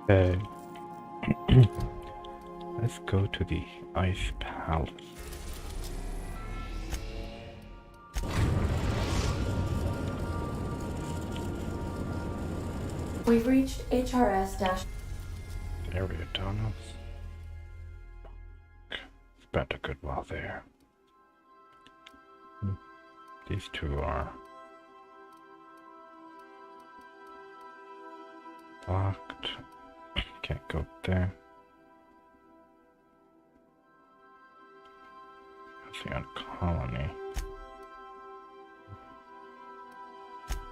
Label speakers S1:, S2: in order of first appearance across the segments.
S1: Okay. Let's go to the Ice Palace.
S2: We've reached HRS-
S1: Area tunnels. Spent a good while there. These two are locked. Can't go there. Nothing on colony.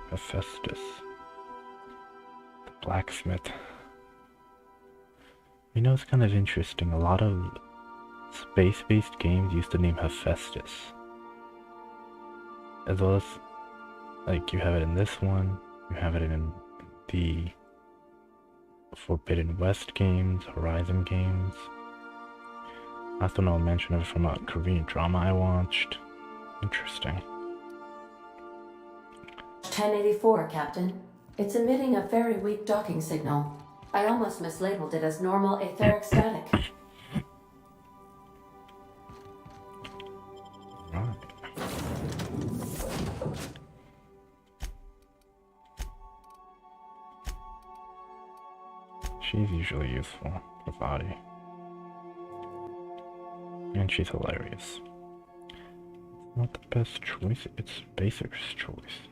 S1: Hephaestus. The blacksmith. You know, it's kind of interesting. A lot of space-based games used the name Hephaestus. As well as, like, you have it in this one, you have it in the Forbidden West games, Ryzen games. I also know a mention of it from a Korean drama I watched. Interesting.
S2: 1084, Captain. It's emitting a very weak docking signal. I almost mislabeled it as normal etheric static.
S1: Right. She's usually useful for body. And she's hilarious. It's not the best choice, it's Baser's choice.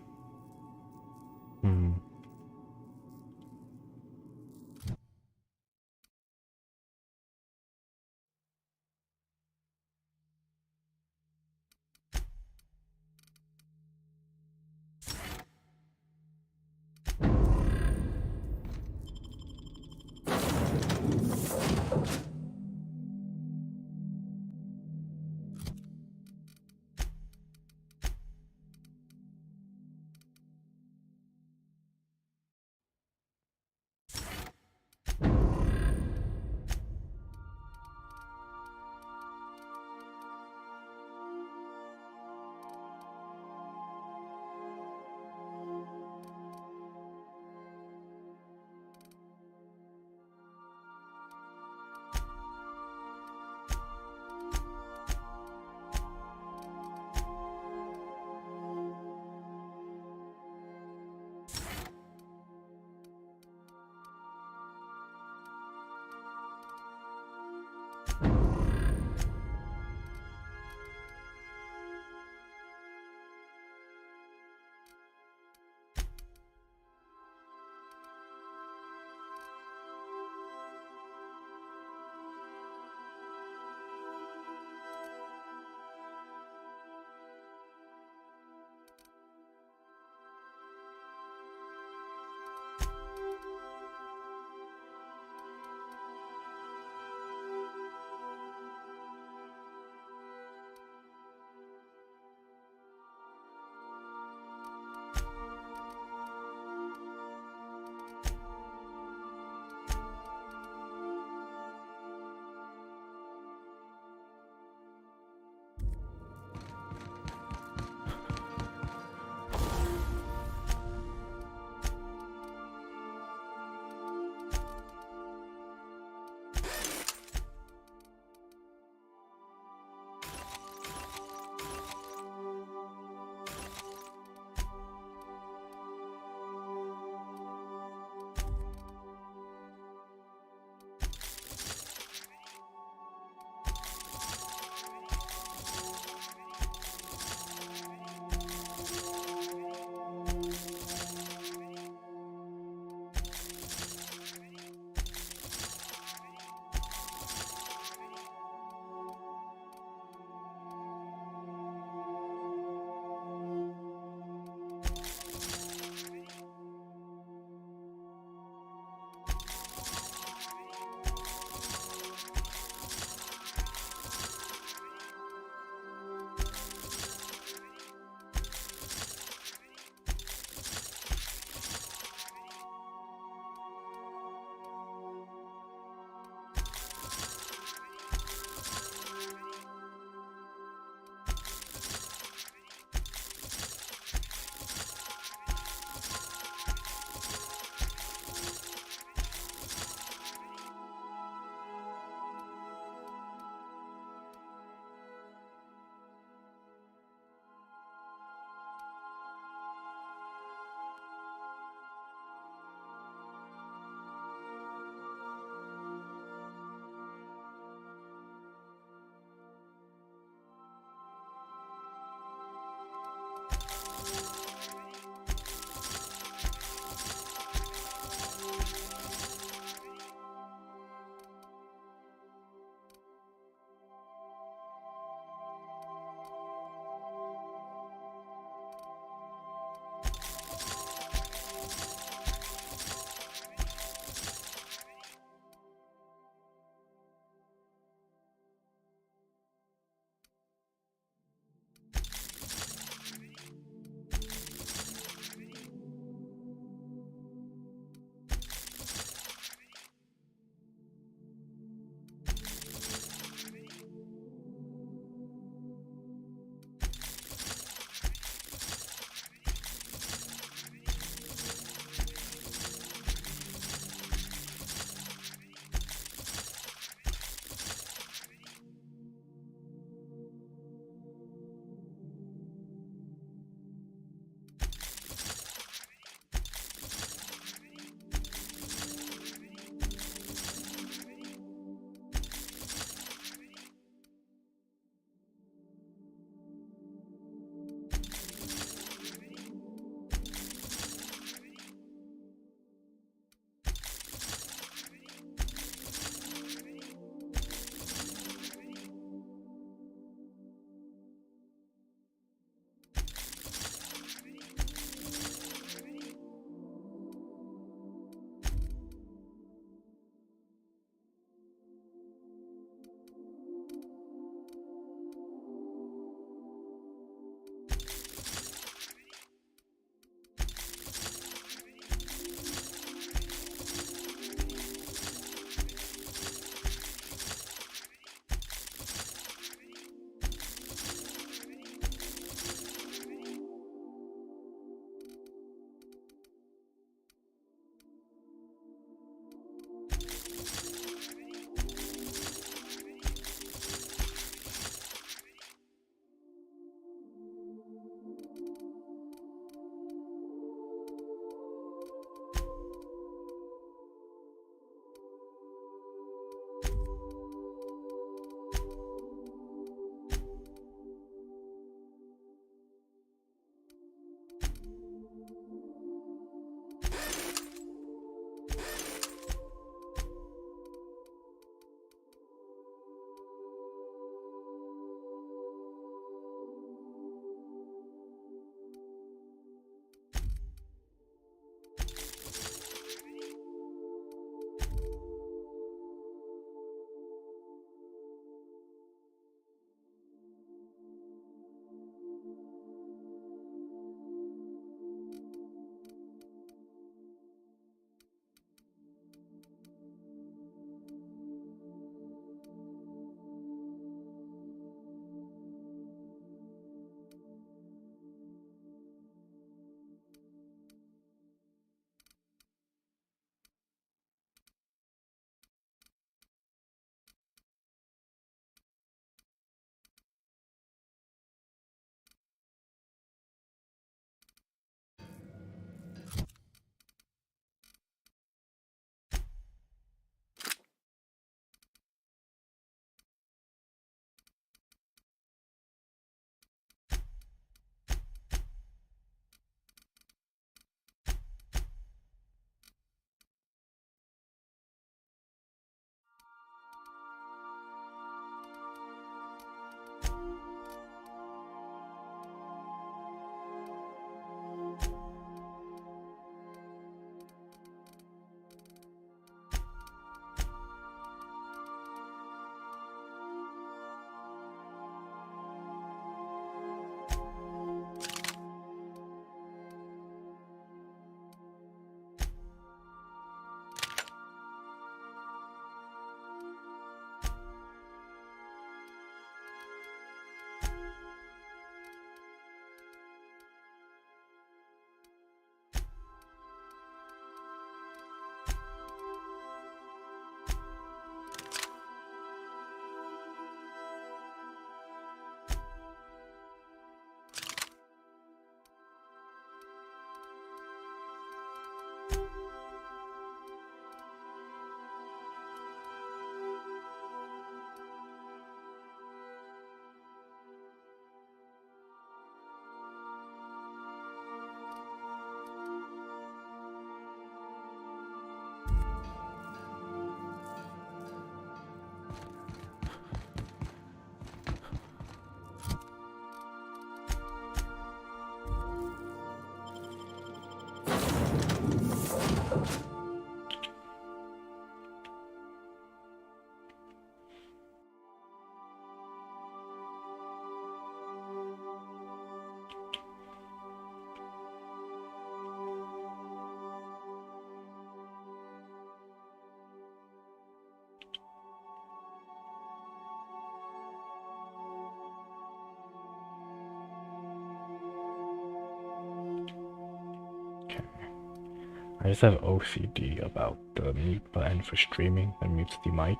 S1: I just have OCD about the mute button for streaming that mutes the mic.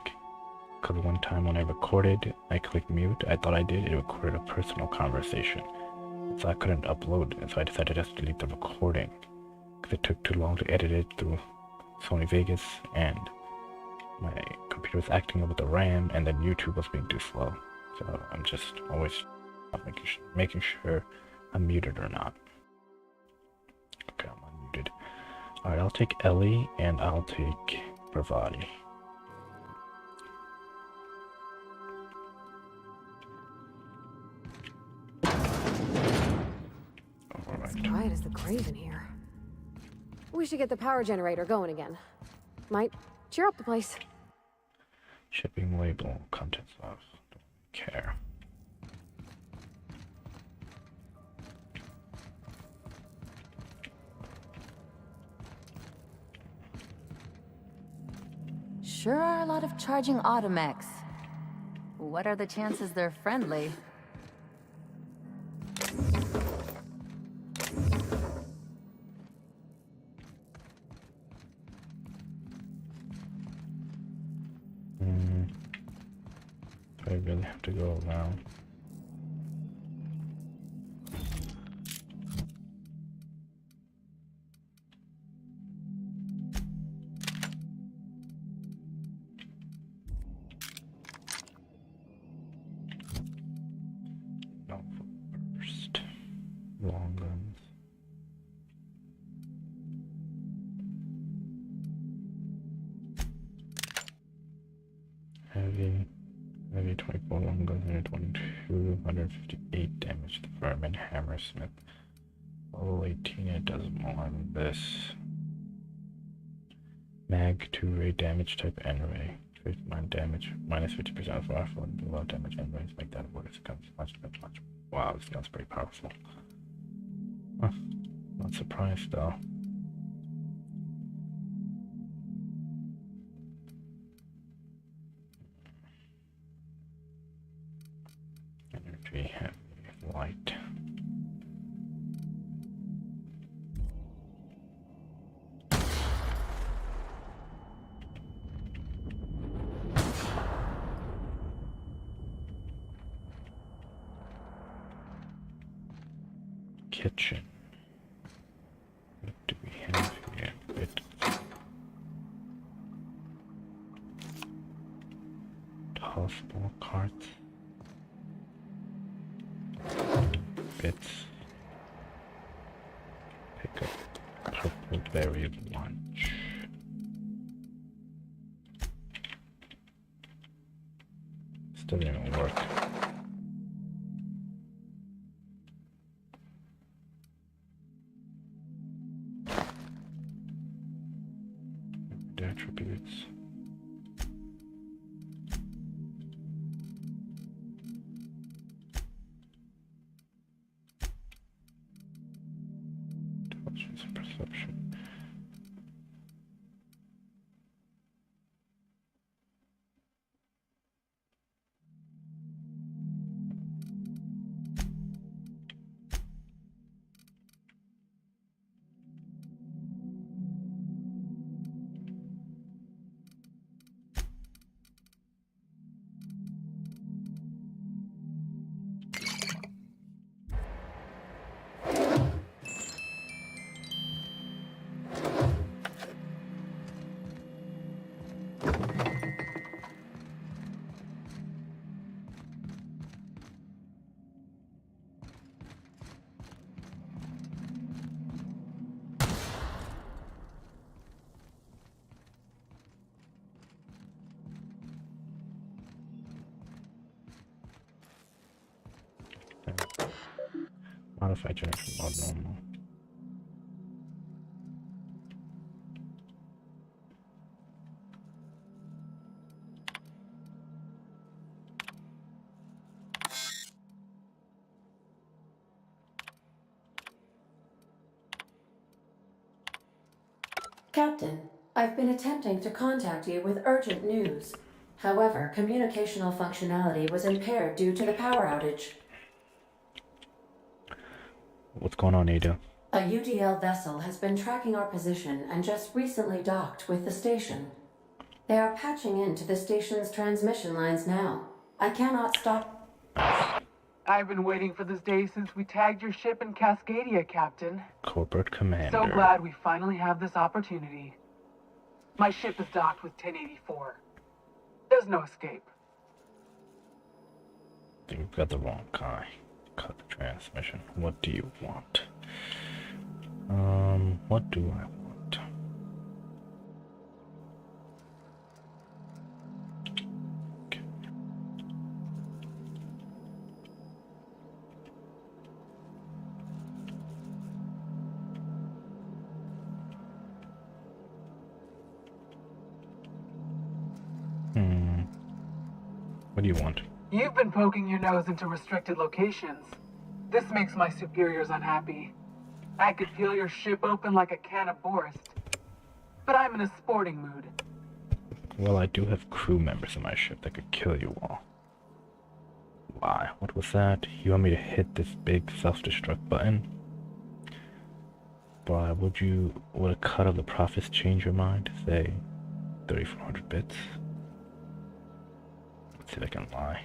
S1: Because one time when I recorded, I clicked mute. I thought I did. It recorded a personal conversation. So I couldn't upload it. So I decided just to delete the recording. Because it took too long to edit it through Sony Vegas. And my computer was acting up with the RAM. And then YouTube was being too slow. So I'm just always making sure I'm muted or not. Okay, I'm unmuted. Alright, I'll take Ellie and I'll take Bravati.
S3: It's quiet as the grave in here. We should get the power generator going again. Might cheer up the place.
S1: Shipping label, contents of, don't care.
S4: Sure are a lot of charging automechs. What are the chances they're friendly?
S1: Do I really have to go around? No, first. Long guns. Heavy 24 long guns, 122, 158 damage to Vermin Hammersmith. Level 18, it does more than this. Mag 2 ray damage type N ray. 59 damage, minus 50% of rifle and below damage N rays. Make that work. This gun's much. Wow, this gun's pretty powerful. Huh, not surprised though. Energy, heavy, light. Kitchen. What do we have here? Bit. Tossball carts. Bits. Pick up purple berry lunch. Still didn't work. The attributes. Intelligence and perception. Modify generation mode normal.
S2: Captain, I've been attempting to contact you with urgent news. However, communicational functionality was impaired due to the power outage.
S1: What's going on, Ada?
S2: A UDL vessel has been tracking our position and just recently docked with the station. They are patching into the station's transmission lines now. I cannot stop.
S5: I've been waiting for this day since we tagged your ship in Cascadia, Captain.
S1: Corporate Commander.
S5: So glad we finally have this opportunity. My ship is docked with 1084. There's no escape.
S1: I think we've got the wrong guy. Cut the transmission. What do you want? What do I want? Okay. What do you want?
S5: You've been poking your nose into restricted locations. This makes my superiors unhappy. I could peel your ship open like a can of Borst. But I'm in a sporting mood.
S1: Well, I do have crew members in my ship that could kill you all. Why? What was that? You want me to hit this big self-destruct button? Why, would a cut of the profits change your mind? Say, 3,400 bits? Let's see if I can lie.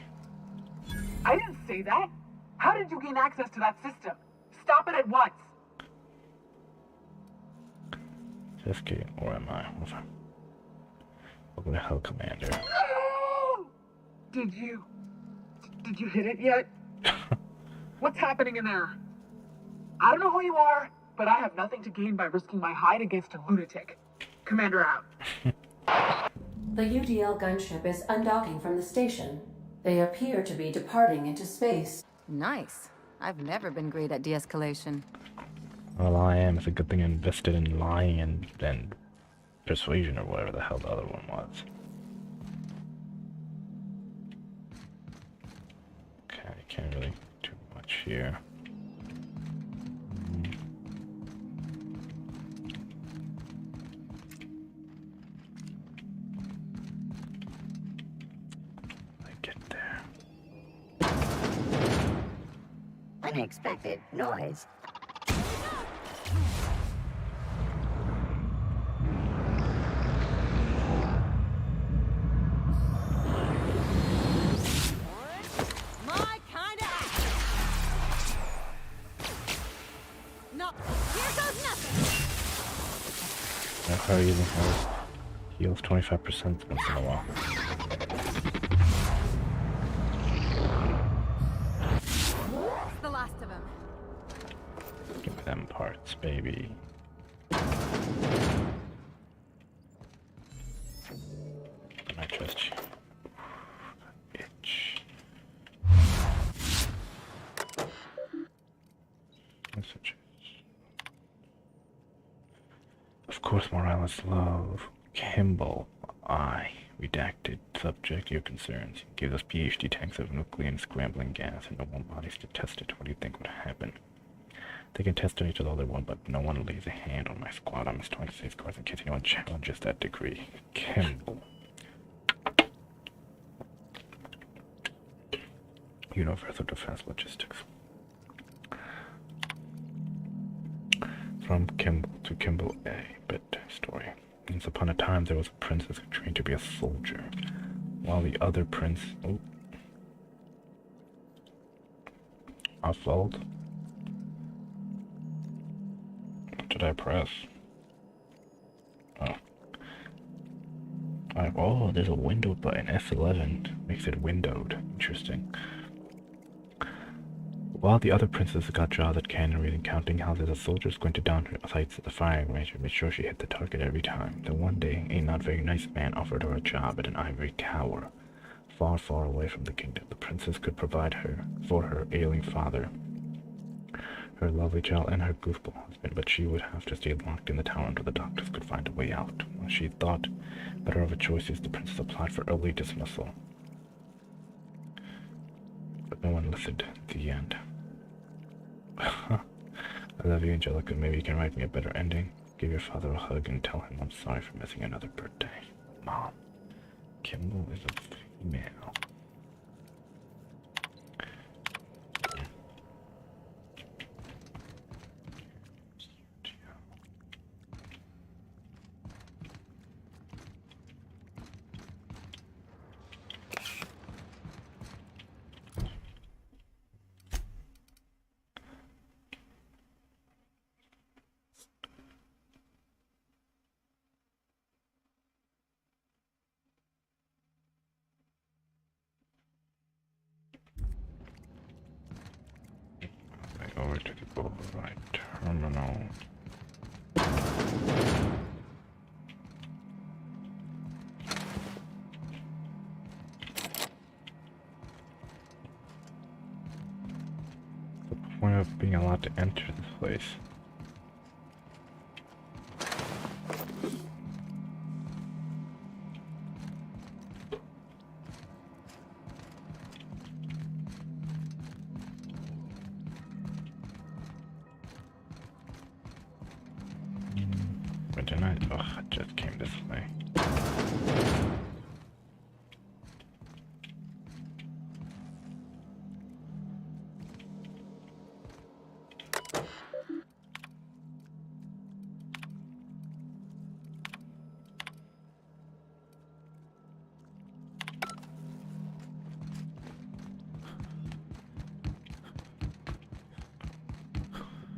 S5: I didn't say that. How did you gain access to that system? Stop it at once.
S1: Just kidding, or am I? Welcome to Hell, Commander.
S5: Did you hit it yet? What's happening in there? I don't know who you are, but I have nothing to gain by risking my hide against a lunatic. Commander out.
S2: The UDL gunship is undocking from the station. They appear to be departing into space.
S4: Nice. I've never been great at de-escalation.
S1: Well, I am. It's a good thing I invested in lying and persuasion or whatever the hell the other one was. Okay, can't really do much here. I get there.
S6: Unexpected noise.
S3: My kind of action. No, here goes nothing.
S1: How are you using heals 25% once in a while.
S3: It's the last of them.
S1: Give me them parts, baby. I just itch. Messages. Of course, Morales love. Kimball. I. Redacted. Subject. Your concerns. Give us PhD tanks of nuclear and scrambling gas and no one bodies to test it. What do you think would happen? They can test on each other all they want, but no one lays a hand on my squad. I'm installing safeguards in case anyone challenges that degree. Kimball. Universal Defense Logistics. From Kimball to Kimball A. Bedtime story. Once upon a time, there was a princess who trained to be a soldier, while the other prince... Oh. I failed. What did I press? Oh. Oh, there's a window button. F11 makes it windowed. Interesting. While the other princesses got jobs at canneries and counting houses, the soldiers went to down her sights at the firing range and made sure she hit the target every time. Then one day, a not very nice man offered her a job at an ivory tower, far, far away from the kingdom. The princess could provide for her ailing father, her lovely child, and her goofball husband, but she would have to stay locked in the tower until the doctors could find a way out. When she thought better of her choices, the princess applied for early dismissal. But no one listened. The end. I love you, Angelica. Maybe you can write me a better ending. Give your father a hug and tell him I'm sorry for missing another birthday. Mom, Kimball is a female. Over to the override terminal. The point of being allowed to enter this place. But then I just came this way.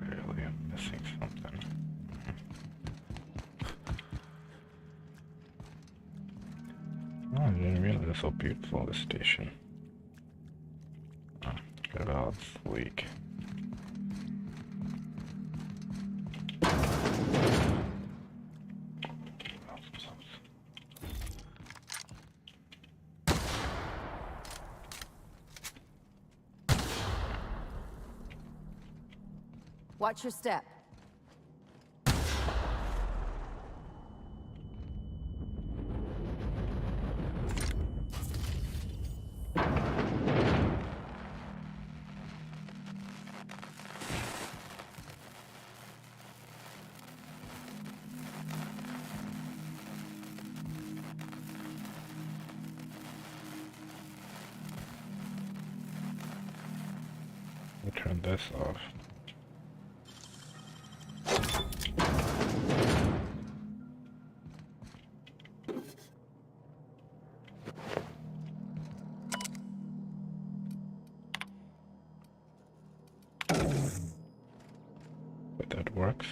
S1: Really, I'm missing something. Oh, I didn't realize it was so beautiful, this station. Oh, look at all this leak.
S4: Watch your step.
S1: We'll turn this off. But that works.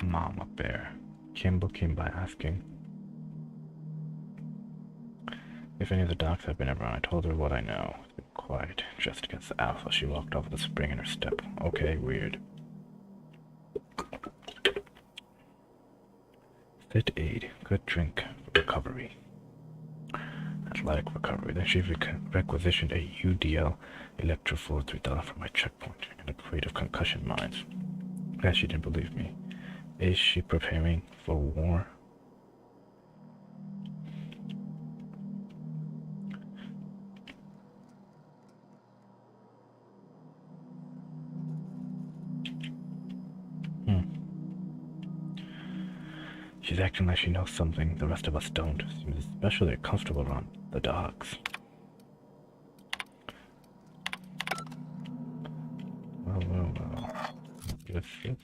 S1: Mama Bear. Kimball came by asking if any of the docs have been around. I told her what I know. It's been quiet. Just against the alpha. She walked off with a spring in her step. Okay, weird. Fit aid. Good drink. Recovery. Athletic recovery. Then she requisitioned a UDL Electro 3000 for my checkpoint and a crate of concussion mines. Glad she didn't believe me. Is she preparing for war? She's acting like she knows something the rest of us don't. Seems especially comfortable around the dogs. Well. Good shit.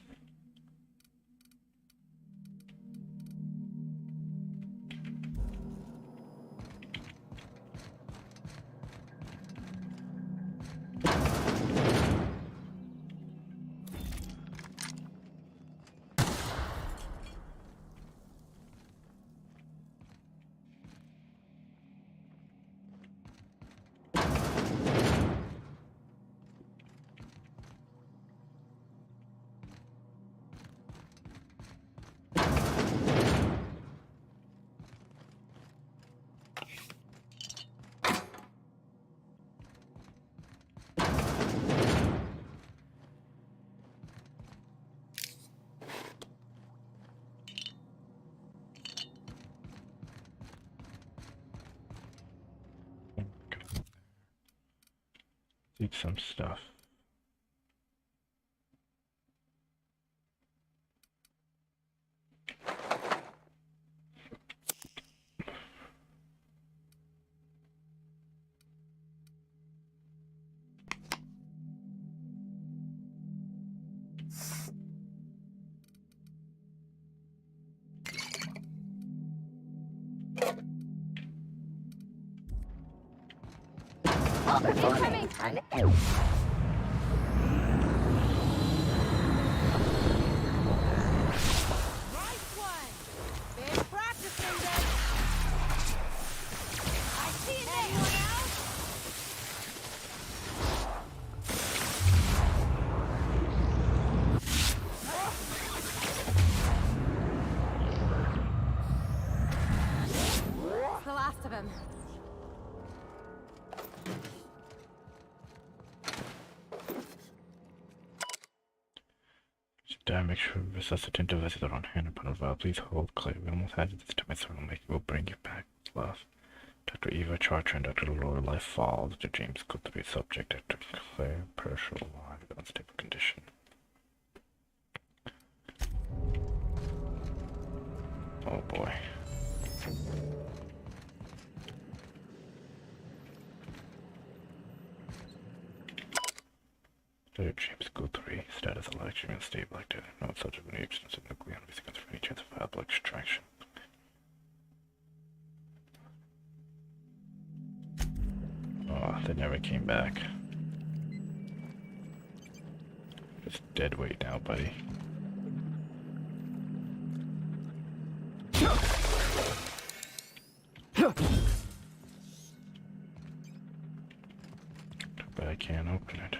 S1: Eat some stuff.
S6: while performing an
S7: Nice one! Been practicing this! I see you. Anyone else?
S3: That's the last of him.
S1: Make sure resuscitant devices are on hand upon arrival. Please hold clear. We almost had it this time. So we'll bring you back. Love. Dr. Eva Charter and Dr. Laura Life Fall. Dr. James Guthrie, subject. Dr. Claire Pershall, alive, unstable condition. Oh boy. Dr. James Guthrie, status election unstable active. No subject with any extensive nuclear investigation for any chance of viable extraction. Oh, they never came back. Just dead weight now, buddy. But I can't open it.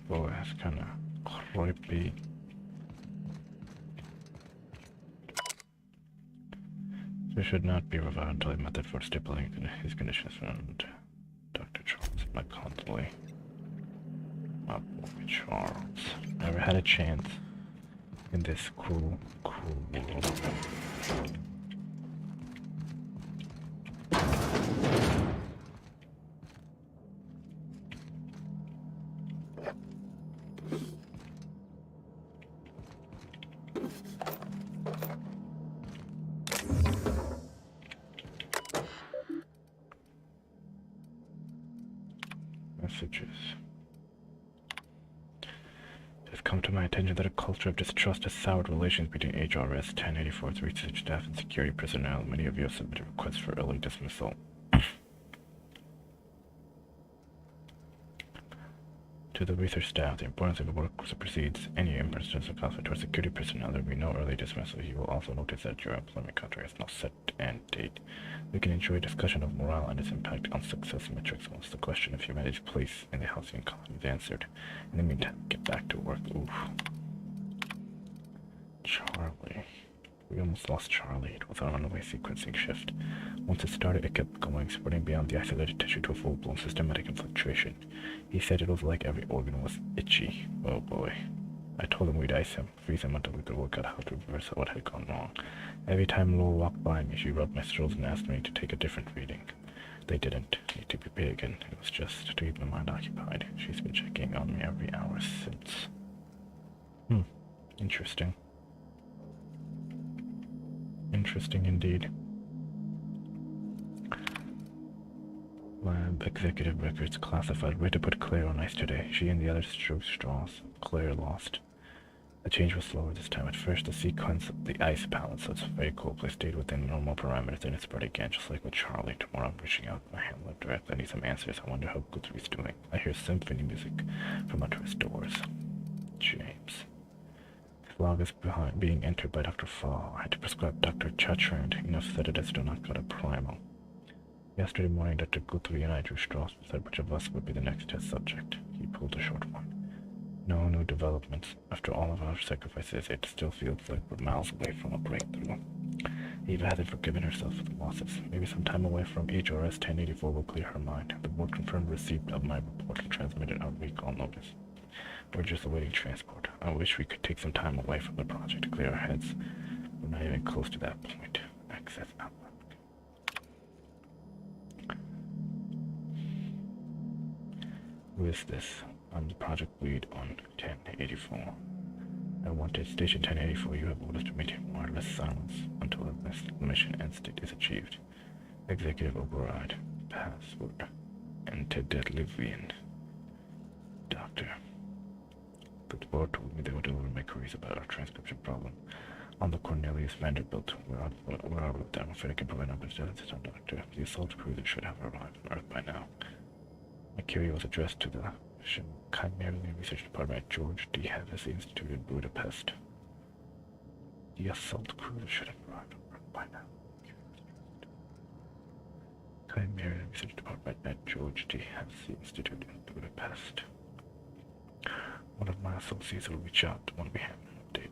S1: Oh, that's kind of creepy. So he should not be revived until a method for stipulating his conditions found. Dr. Charles McConley. My boy Charles. Never had a chance in this cool world. Messages. It has come to my attention that a culture of distrust has soured relations between HRS 1084's research staff and security personnel. Many of you have submitted requests for early dismissal. To the research staff, the importance of the work supersedes any impersonal conflict towards security personnel. There will be no early dismissal. You will also notice that your employment contract has no set end date. We can enjoy a discussion of morale and its impact on success metrics once the question of humanity's place in the housing economy is answered. In the meantime, get back to work. Oof. Charlie. We almost lost Charlie. It was a runaway sequencing shift. Once it started, it kept going, spreading beyond the isolated tissue to a full-blown systematic infiltration. He said it was like every organ was itchy. Oh boy. I told him we'd ice him, freeze him until we could work out how to reverse what had gone wrong. Every time Lowell walked by me, she rubbed my strolls and asked me to take a different reading. They didn't need to be big, and it was just to keep my mind occupied. She's been checking on me every hour since. Interesting. Interesting indeed. Lab executive records classified. Where to put Claire on ice today? She and the others drew straws. Claire lost. The change was slower this time. At first, the sequence of the ice palette, so it's very cool. Play stayed within normal parameters, then it spread again, just like with Charlie. Tomorrow I'm reaching out to my handler directly. I need some answers. I wonder how Guthrie's doing. I hear symphony music from under his doors. James. His log is being entered by Dr. Fall. I had to prescribe Dr. Chatrand enough sedatives to knock out a primal. Yesterday morning, Dr. Guthrie and I drew straws to decide which of us would be the next test subject. He pulled a short one. No new developments. After all of our sacrifices, it still feels like we're miles away from a breakthrough. Eva hasn't forgiven herself for the losses. Maybe some time away from HRS 1084 will clear her mind. The board confirmed receipt of my report and transmitted our recall notice. We're just awaiting transport. I wish we could take some time away from the project to clear our heads. We're not even close to that point. Access outlook. Who is this? I'm the project lead on 1084. I wanted Station 1084. You have orders to maintain wireless silence until the mission end state is achieved. Executive override. Password. Antediluvian. Doctor. The board told me they would deliver my queries about our transcription problem. On the Cornelius Vanderbilt, we're out with them. I'm afraid I can provide numbers to the doctor. The assault cruiser should have arrived on Earth by now. My query was addressed to the Chimera Research Department at George D. Heves Institute in Budapest. The assault cruiser should have arrived on Earth by now. Chimera Research Department at George D. Heves Institute in Budapest. One of my associates will reach out when we have an update.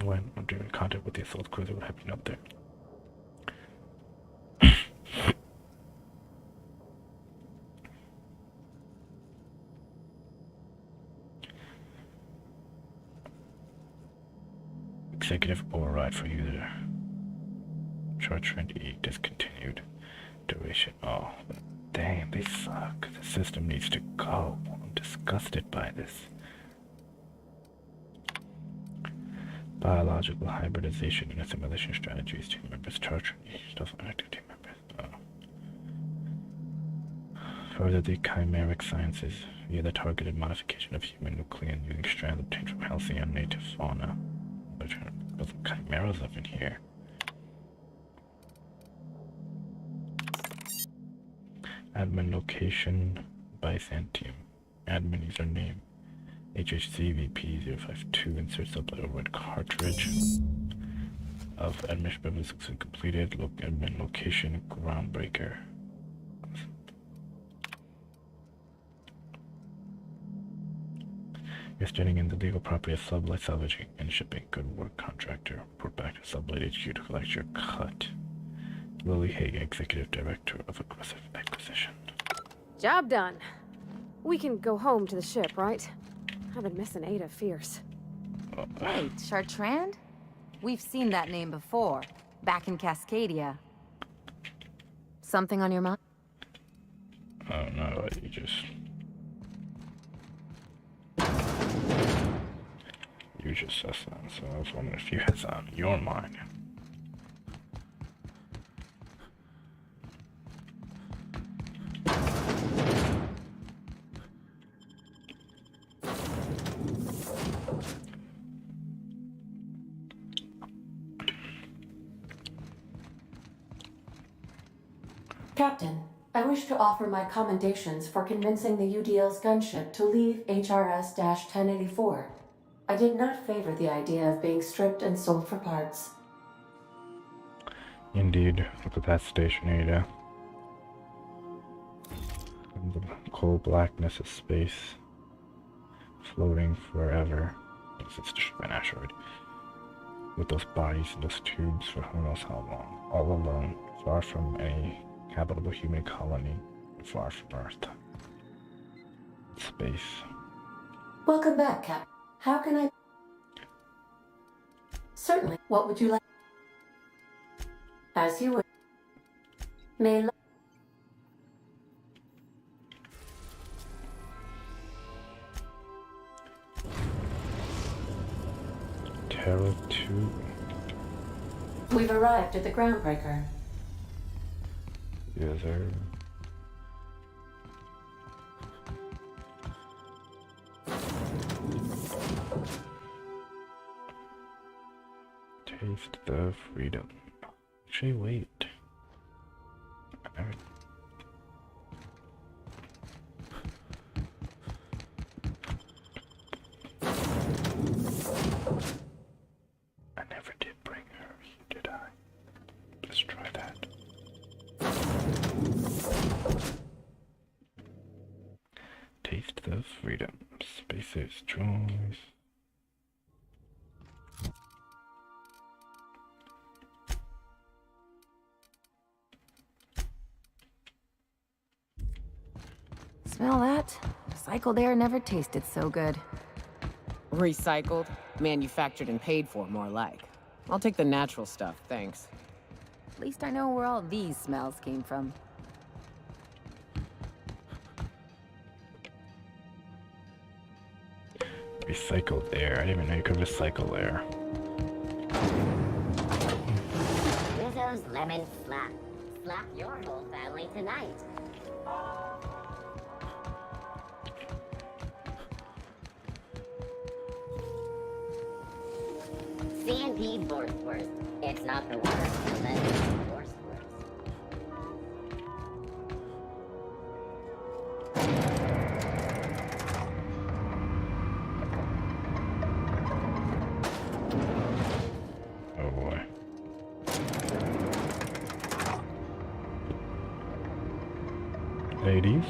S1: When I'm in contact with the assault cruiser, what happened up there? Executive override for user. Charge trend E discontinued. Duration. Oh, damn, they suck. The system needs to go. I'm disgusted by this. Biological hybridization and assimilation strategies. Team members charge trend E doesn't active team members. Oh. Further the chimeric sciences via the targeted modification of human nuclein using strands obtained from halcyon native fauna. There's some chimeras up in here. Admin location Byzantium. Admin username HHCVP052. Insert subtitle red cartridge of admission privilege completed. Admin location Groundbreaker. You're standing in the legal property of Sublight Salvaging and Shipping. Good work, contractor. Report back to Sublight HQ to collect your cut. Lily Haig, Executive Director of Aggressive Acquisition.
S3: Job done. We can go home to the ship, right? I've been missing Ada fierce.
S4: Wait, Chartrand? We've seen that name before, back in Cascadia. Something on your mind?
S1: Oh no, you just... You just said that, so I was wondering if you had that on your mind.
S2: Captain, I wish to offer my commendations for convincing the UDL's gunship to leave HRS-1084. I did not favor the idea of being stripped and sold for parts.
S1: Indeed, look at that station, Ada. In the cold blackness of space, floating forever. It's just an asteroid. With those bodies and those tubes for who knows how long. All alone, far from any habitable human colony, far from Earth. Space.
S2: Welcome back, Cap. How can I... Certainly. What would you like? As you would. May...
S1: Terra 2.
S2: We've arrived at the Groundbreaker.
S1: Yes, sir. Taste the freedom. Actually, wait. I never did bring her, did I? Let's try that. Taste the freedom. Space's choice.
S4: Smell that? Recycled air never tasted so good.
S8: Recycled, manufactured and paid for, more like. I'll take the natural stuff, thanks.
S4: At least I know where all these smells came from.
S1: Recycled air. I didn't even know you could recycle air.
S6: Rizzo's Lemon Slap. Slap your whole family tonight. C& indeed worst worst. It's not the worst, and then it's the worst worst.
S1: Oh boy. Ladies.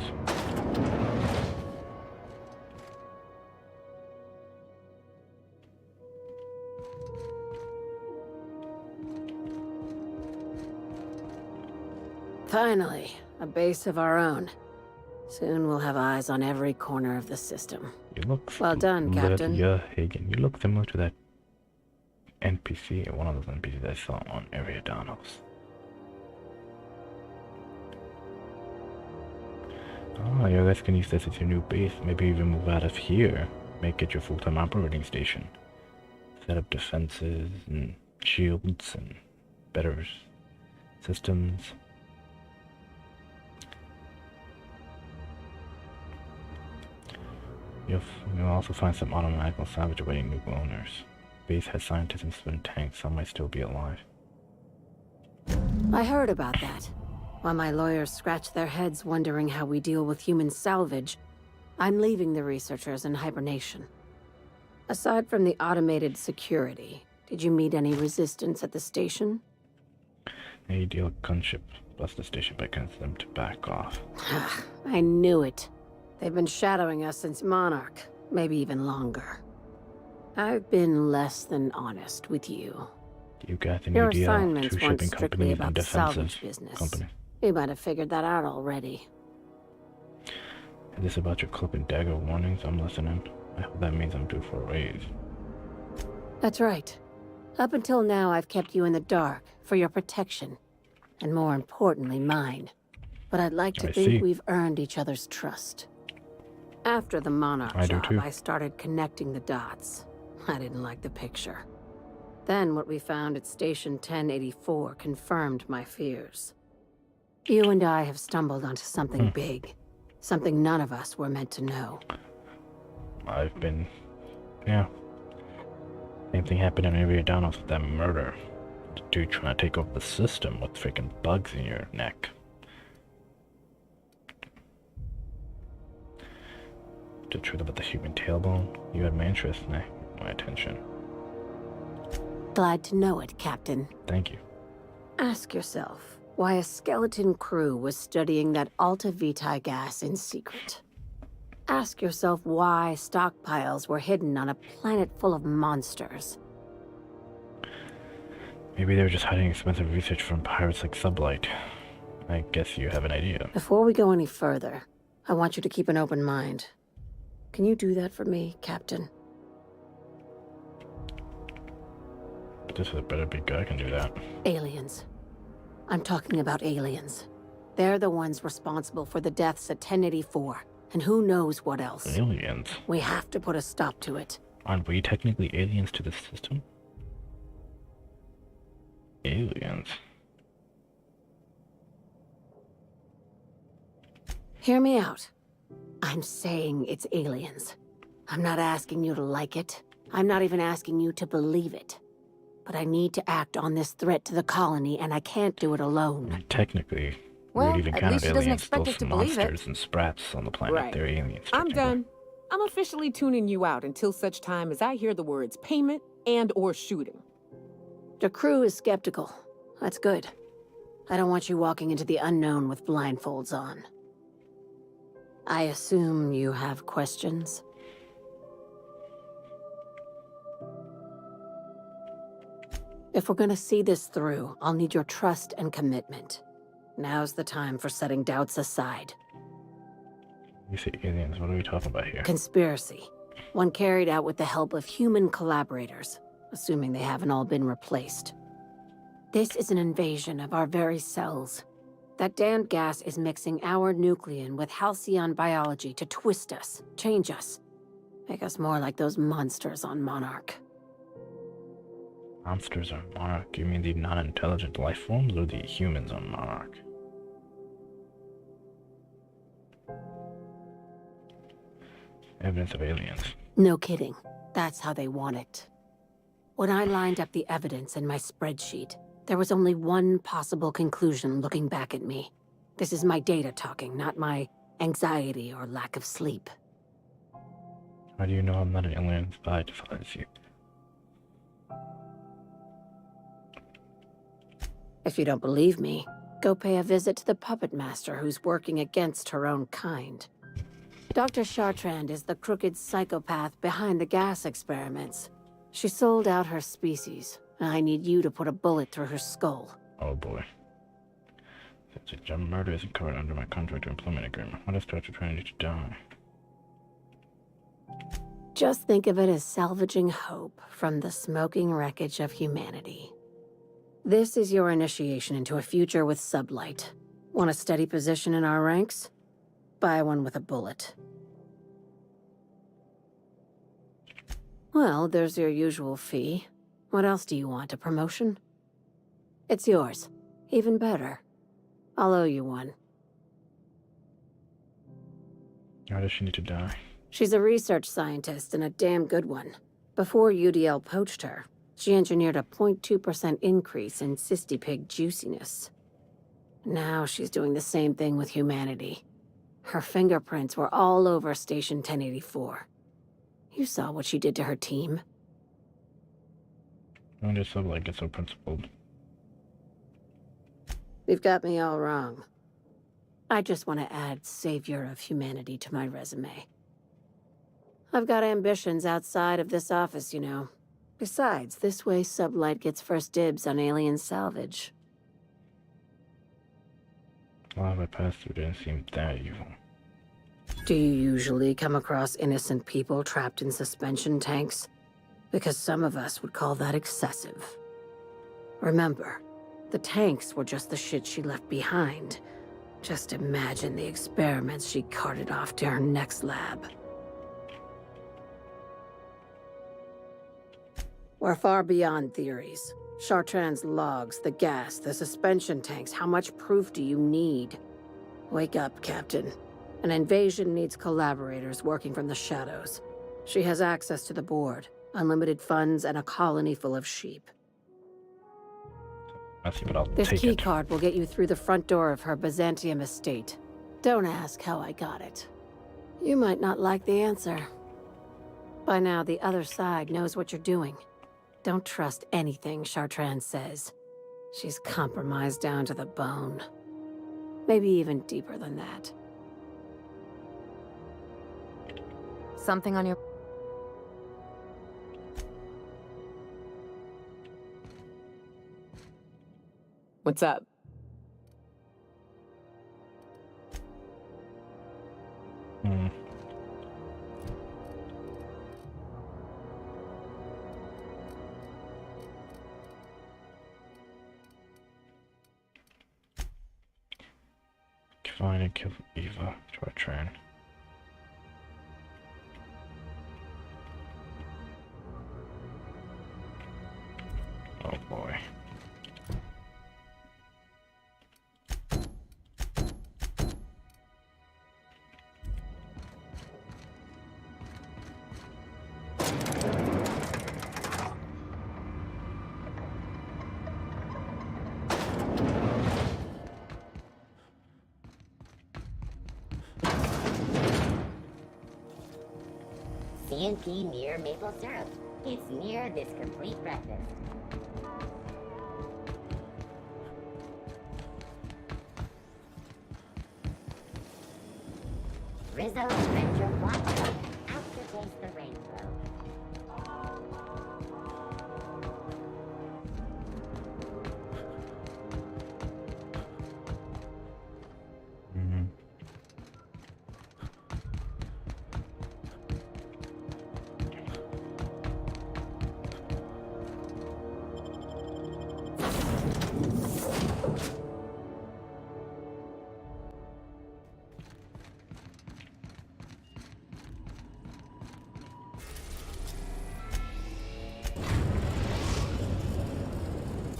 S3: Finally, a base of our own. Soon we'll have eyes on every corner of the system.
S1: You look
S3: Well done, Captain.
S1: Hagen. You look similar to that NPC, one of those NPCs I saw on Ariadanos. Oh, you guys can use this as your new base. Maybe even move out of here. Make it your full-time operating station. Set up defenses and shields and better systems. You'll also find some automatic salvage awaiting new owners. Base has scientists and spent tanks, some might still be alive.
S3: I heard about that. While my lawyers scratch their heads wondering how we deal with human salvage, I'm leaving the researchers in hibernation. Aside from the automated security, did you meet any resistance at the station?
S1: A deal gunship plus the station beckons them to back off.
S3: I knew it. They've been shadowing us since Monarch, maybe even longer. I've been less than honest with you.
S1: You got an
S3: Your
S1: EDL,
S3: assignments
S1: two
S3: weren't
S1: shipping
S3: strictly
S1: companies and
S3: about the
S1: defensive
S3: salvage business.
S1: companies.
S3: You might have figured that out already.
S1: Is this about your cloak and dagger warnings? I'm listening. I hope that means I'm due for a raise.
S3: That's right. Up until now, I've kept you in the dark for your protection. And more importantly, mine. But I'd like to think we've earned each other's trust. After the Monarch job, I started connecting the dots. I didn't like the picture. Then what we found at Station 1084 confirmed my fears. You and I have stumbled onto something big. Something none of us were meant to know.
S1: I've been... yeah. Same thing happened in Ariadanos with that murder. The dude trying to take over the system with freaking bugs in your neck. The truth about the human tailbone? You had my interest, my attention.
S3: Glad to know it, Captain.
S1: Thank you.
S3: Ask yourself why a skeleton crew was studying that Alta Vitae gas in secret. Ask yourself why stockpiles were hidden on a planet full of monsters.
S1: Maybe they were just hiding expensive research from pirates like Sublight. I guess you have an idea.
S3: Before we go any further, I want you to keep an open mind. Can you do that for me, Captain?
S1: This is a better big guy can do that.
S3: Aliens. I'm talking about aliens. They're the ones responsible for the deaths at 1084, and who knows what else.
S1: Aliens?
S3: We have to put a stop to it.
S1: Aren't we technically aliens to the system? Aliens?
S3: Hear me out. I'm saying it's aliens. I'm not asking you to like it. I'm not even asking you to believe it. But I need to act on this threat to the colony, and I can't do it alone.
S1: Technically,
S4: Well,
S1: we would even
S4: at
S1: count
S4: least she doesn't
S1: aliens,
S4: expect
S1: those
S4: us to believe it.
S1: monsters and sprats on the planet.
S8: Right.
S1: They're aliens.
S8: I'm
S1: technically.
S8: done. I'm officially tuning you out until such time as I hear the words payment and or shooting.
S3: The crew is skeptical. That's good. I don't want you walking into the unknown with blindfolds on. I assume you have questions? If we're gonna see this through, I'll need your trust and commitment. Now's the time for setting doubts aside.
S1: You say aliens, what are we talking about here?
S3: Conspiracy. One carried out with the help of human collaborators, assuming they haven't all been replaced. This is an invasion of our very cells. That damned gas is mixing our nucleon with halcyon biology to twist us, change us, make us more like those monsters on Monarch.
S1: Monsters on Monarch? You mean the non-intelligent life forms or the humans on Monarch? Evidence of aliens.
S3: No kidding. That's how they want it. When I lined up the evidence in my spreadsheet, there was only one possible conclusion looking back at me. This is my data talking, not my anxiety or lack of sleep.
S1: How do you know I'm not an alien spy to silence you?
S3: If you don't believe me, go pay a visit to the puppet master who's working against her own kind. Dr. Chartrand is the crooked psychopath behind the gas experiments. She sold out her species, and I need you to put a bullet through her skull.
S1: Oh boy. Since a jump murder isn't covered under my contract or employment agreement, why does Dr. Chartrand need to die?
S3: Just think of it as salvaging hope from the smoking wreckage of humanity. This is your initiation into a future with sublight. Want a steady position in our ranks? Buy one with a bullet. Well, there's your usual fee. What else do you want, a promotion? It's yours. Even better. I'll owe you one.
S1: Why does she need to die?
S3: She's a research scientist and a damn good one. Before UDL poached her, she engineered a 0.2% increase in cystipig juiciness. Now she's doing the same thing with humanity. Her fingerprints were all over Station 1084. You saw what she did to her team.
S1: When did Sublight get so principled?
S3: You've got me all wrong. I just want to add savior of humanity to my resume. I've got ambitions outside of this office, you know. Besides, this way Sublight gets first dibs on alien salvage.
S1: A lot of I passed through didn't seem that evil.
S3: Do you usually come across innocent people trapped in suspension tanks? Because some of us would call that excessive. Remember, the tanks were just the shit she left behind. Just imagine the experiments she carted off to her next lab. We're far beyond theories. Chartrand's logs, the gas, the suspension tanks, how much proof do you need? Wake up, Captain. An invasion needs collaborators working from the shadows. She has access to the board, unlimited funds, and a colony full of sheep.
S1: I see, but I'll
S3: This
S1: take
S3: key
S1: it.
S3: card will get you through the front door of her Byzantium estate. Don't ask how I got it. You might not like the answer. By now, the other side knows what you're doing. Don't trust anything Chartrand says. She's compromised down to the bone. Maybe even deeper than that.
S4: Something on your...
S8: What's up?
S1: Find and kill Eva. Chartrand. Oh boy.
S6: CNP near maple syrup. It's near this complete breakfast. Rizzo Adventure Water. Aftertaste the rainbow.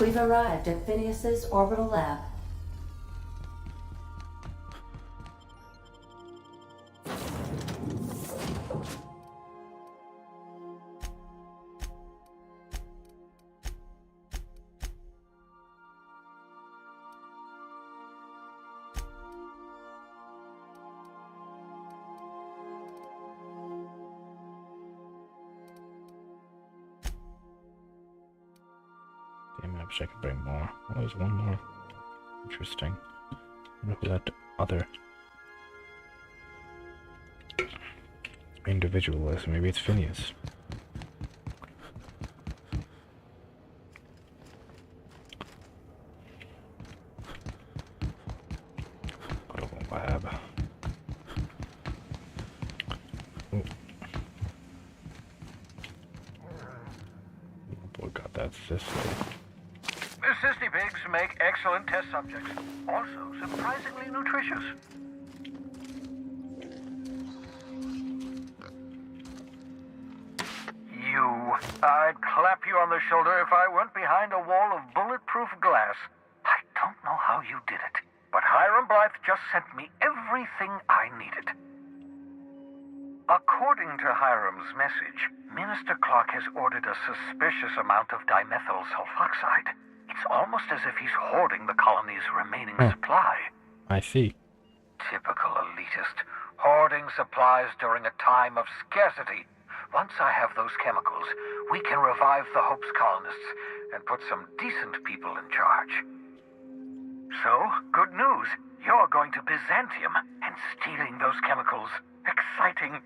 S2: We've arrived at Phineas's orbital lab.
S1: Damn it, I wish I could bring more. Oh, there's one more. Interesting. I wonder who that other individual is. Maybe it's Phineas. Go to the lab. Ooh. Boy, got that sister.
S9: The sissy pigs make excellent test subjects. Also surprisingly nutritious. I'd clap you on the shoulder if I weren't behind a wall of bulletproof glass. I don't know how you did it, but Hiram Blythe just sent me everything I needed. According to Hiram's message, Minister Clark has ordered a suspicious amount of dimethyl sulfoxide. It's almost as if he's hoarding the colony's remaining supply.
S1: I see.
S9: Typical elitist. Hoarding supplies during a time of scarcity. Once I have those chemicals, we can revive the Hope's colonists and put some decent people in charge. So, good news. You're going to Byzantium and stealing those chemicals. Exciting.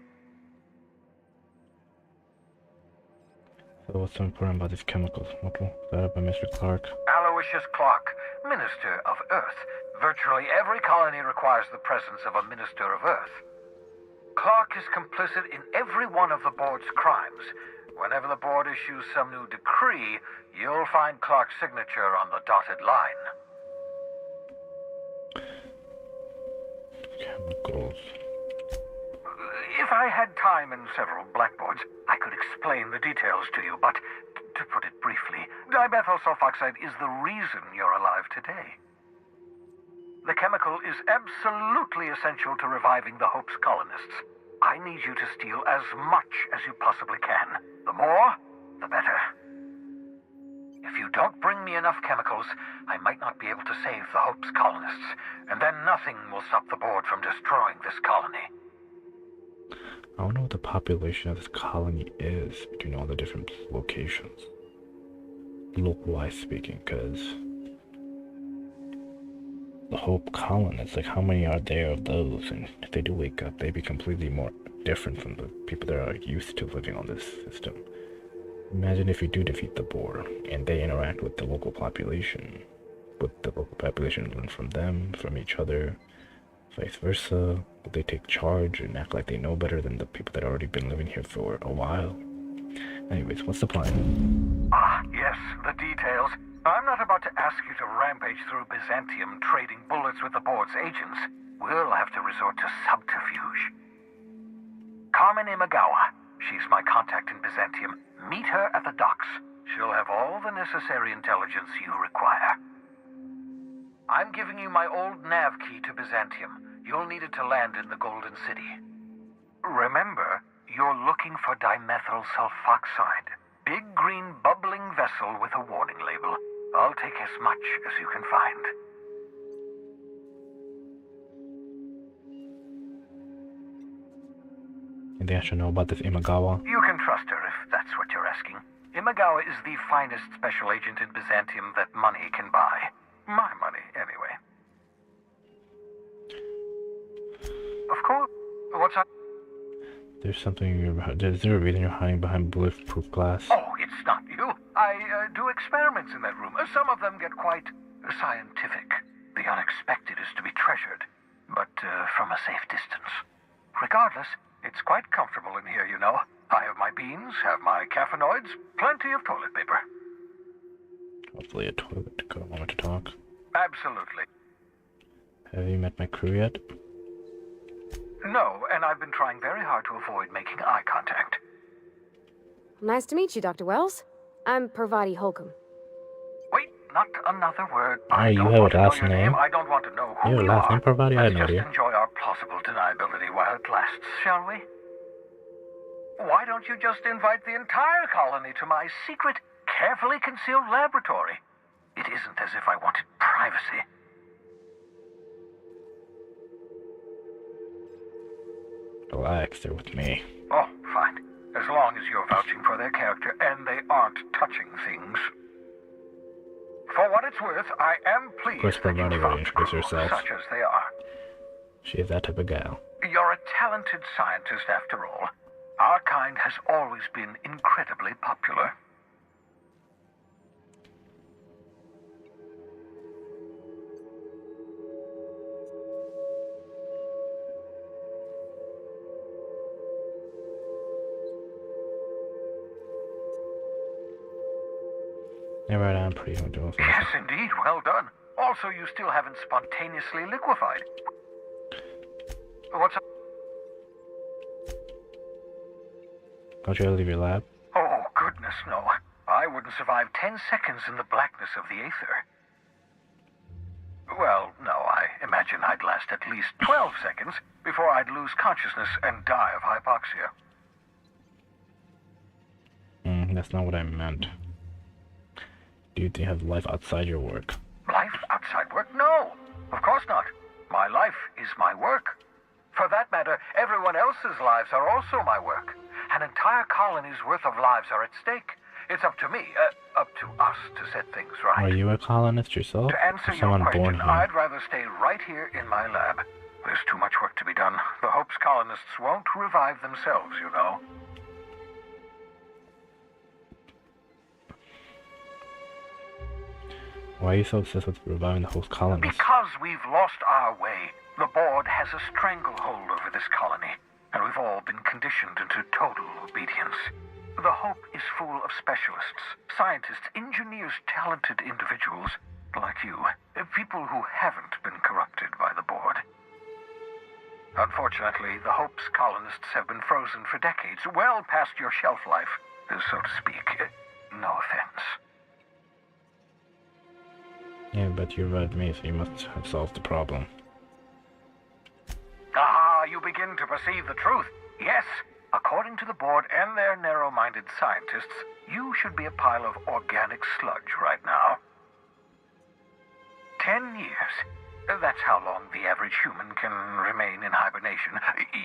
S1: So what's so important about these chemicals? What was that by Mr. Clark?
S9: Aloysius Clark, Minister of Earth. Virtually every colony requires the presence of a Minister of Earth. Clark is complicit in every one of the board's crimes. Whenever the board issues some new decree, you'll find Clark's signature on the dotted line.
S1: Chemicals.
S9: If I had time and several blackboards, I could explain the details to you, but to put it briefly, dimethyl sulfoxide is the reason you're alive today. The chemical is absolutely essential to reviving the Hope's colonists. I need you to steal as much as you possibly can. The more, the better. If you don't bring me enough chemicals, I might not be able to save the Hope's colonists, and then nothing will stop the board from destroying this colony.
S1: I don't know what the population of this colony is between all the different locations. Local-wise speaking, because the Hope colonists, like how many are there of those? And if they do wake up, they'd be completely more different from the people that are used to living on this system. Imagine if you do defeat the board and they interact with the local population. Would the local population learn from them, from each other, vice versa? Would they take charge and act like they know better than the people that have already been living here for a while? Anyways, what's the plan?
S9: Ah, yes, the details. I'm not about to ask you to rampage through Byzantium trading bullets with the board's agents. We'll have to resort to subterfuge. Carmen Imagawa. She's my contact in Byzantium. Meet her at the docks. She'll have all the necessary intelligence you require. I'm giving you my old nav key to Byzantium. You'll need it to land in the Golden City. Remember, you're looking for dimethyl sulfoxide. Big green bubbling vessel with a warning label. I'll take as much as you can find.
S1: Anything I should know about this Imagawa?
S9: You can trust her if that's what you're asking. Imagawa is the finest special agent in Byzantium that money can buy. My money, anyway. Of course. What's up?
S1: There's something is there a reason you're hiding behind bulletproof glass?
S9: Oh, it's not you. I do experiments in that room. Some of them get quite scientific. The unexpected is to be treasured, but from a safe distance. Regardless, it's quite comfortable in here, you know. I have my beans, have my caffeinoids, plenty of toilet paper.
S1: Hopefully a toilet to go a moment to talk.
S9: Absolutely.
S1: Have you met my crew yet?
S9: No, and I've been trying very hard to avoid making eye contact.
S10: Nice to meet you, Dr. Wells. I'm Parvati Holcomb.
S9: Wait, not another word.
S1: Oh, you have a last name?
S9: I don't want to know who
S1: You have a
S9: you
S1: last
S9: are.
S1: name, Parvati? I had no
S9: Let's
S1: idea.
S9: just enjoy our plausible deniability while it lasts, shall we? Why don't you just invite the entire colony to my secret, carefully concealed laboratory? It isn't as if I wanted privacy.
S1: Relax, they're with me.
S9: Oh, fine. As long as you're vouching for their character and they aren't touching things. For what it's worth, I am pleased
S1: Of course,
S9: that you
S1: Pravati
S9: found
S1: will introduce
S9: tools
S1: herself.
S9: such as they are.
S1: She is that type of gal.
S9: You're a talented scientist after all. Our kind has always been incredibly popular.
S1: Yeah, right, I'm pretty doing something.
S9: Yes, indeed. Well done. Also, you still haven't spontaneously liquefied. What's up?
S1: Don't you ever leave your lab?
S9: Oh, goodness, no. I wouldn't survive 10 seconds in the blackness of the aether. Well, no, I imagine I'd last at least 12 seconds before I'd lose consciousness and die of hypoxia.
S1: That's not what I meant. Do you have life outside your work?
S9: Life outside work? No, of course not. My life is my work. For that matter, everyone else's lives are also my work. An entire colony's worth of lives are at stake. It's up to me, up to us to set things right.
S1: Are you a colonist yourself?
S9: To answer
S1: Or
S9: your
S1: someone born
S9: question,
S1: here?
S9: I'd rather stay right here in my lab. There's too much work to be done. The Hope's colonists won't revive themselves, you know.
S1: Why are you so obsessed with reviving the host colonists?
S9: Because we've lost our way. The board has a stranglehold over this colony, and we've all been conditioned into total obedience. The Hope is full of specialists, scientists, engineers, talented individuals like you, people who haven't been corrupted by the board. Unfortunately, the Hope's colonists have been frozen for decades, well past your shelf life, so to speak. No offense.
S1: Yeah, but you revived me, so you must have solved the problem.
S9: Ah, you begin to perceive the truth. Yes, according to the board and their narrow-minded scientists, you should be a pile of organic sludge right now. 10 years. That's how long the average human can remain in hibernation.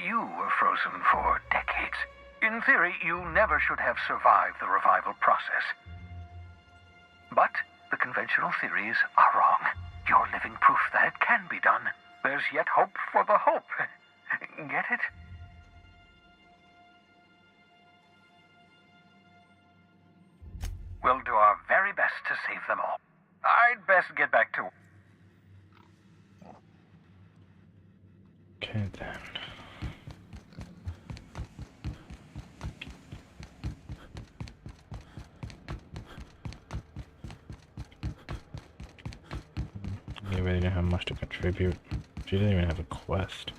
S9: You were frozen for decades. In theory, you never should have survived the revival process. But the conventional theories are wrong. You're living proof that it can be done. There's yet hope for the Hope. Get it? We'll do our very best to save them all. I'd best get back to...
S1: Okay, then. You really didn't have much to contribute. She didn't even have a quest.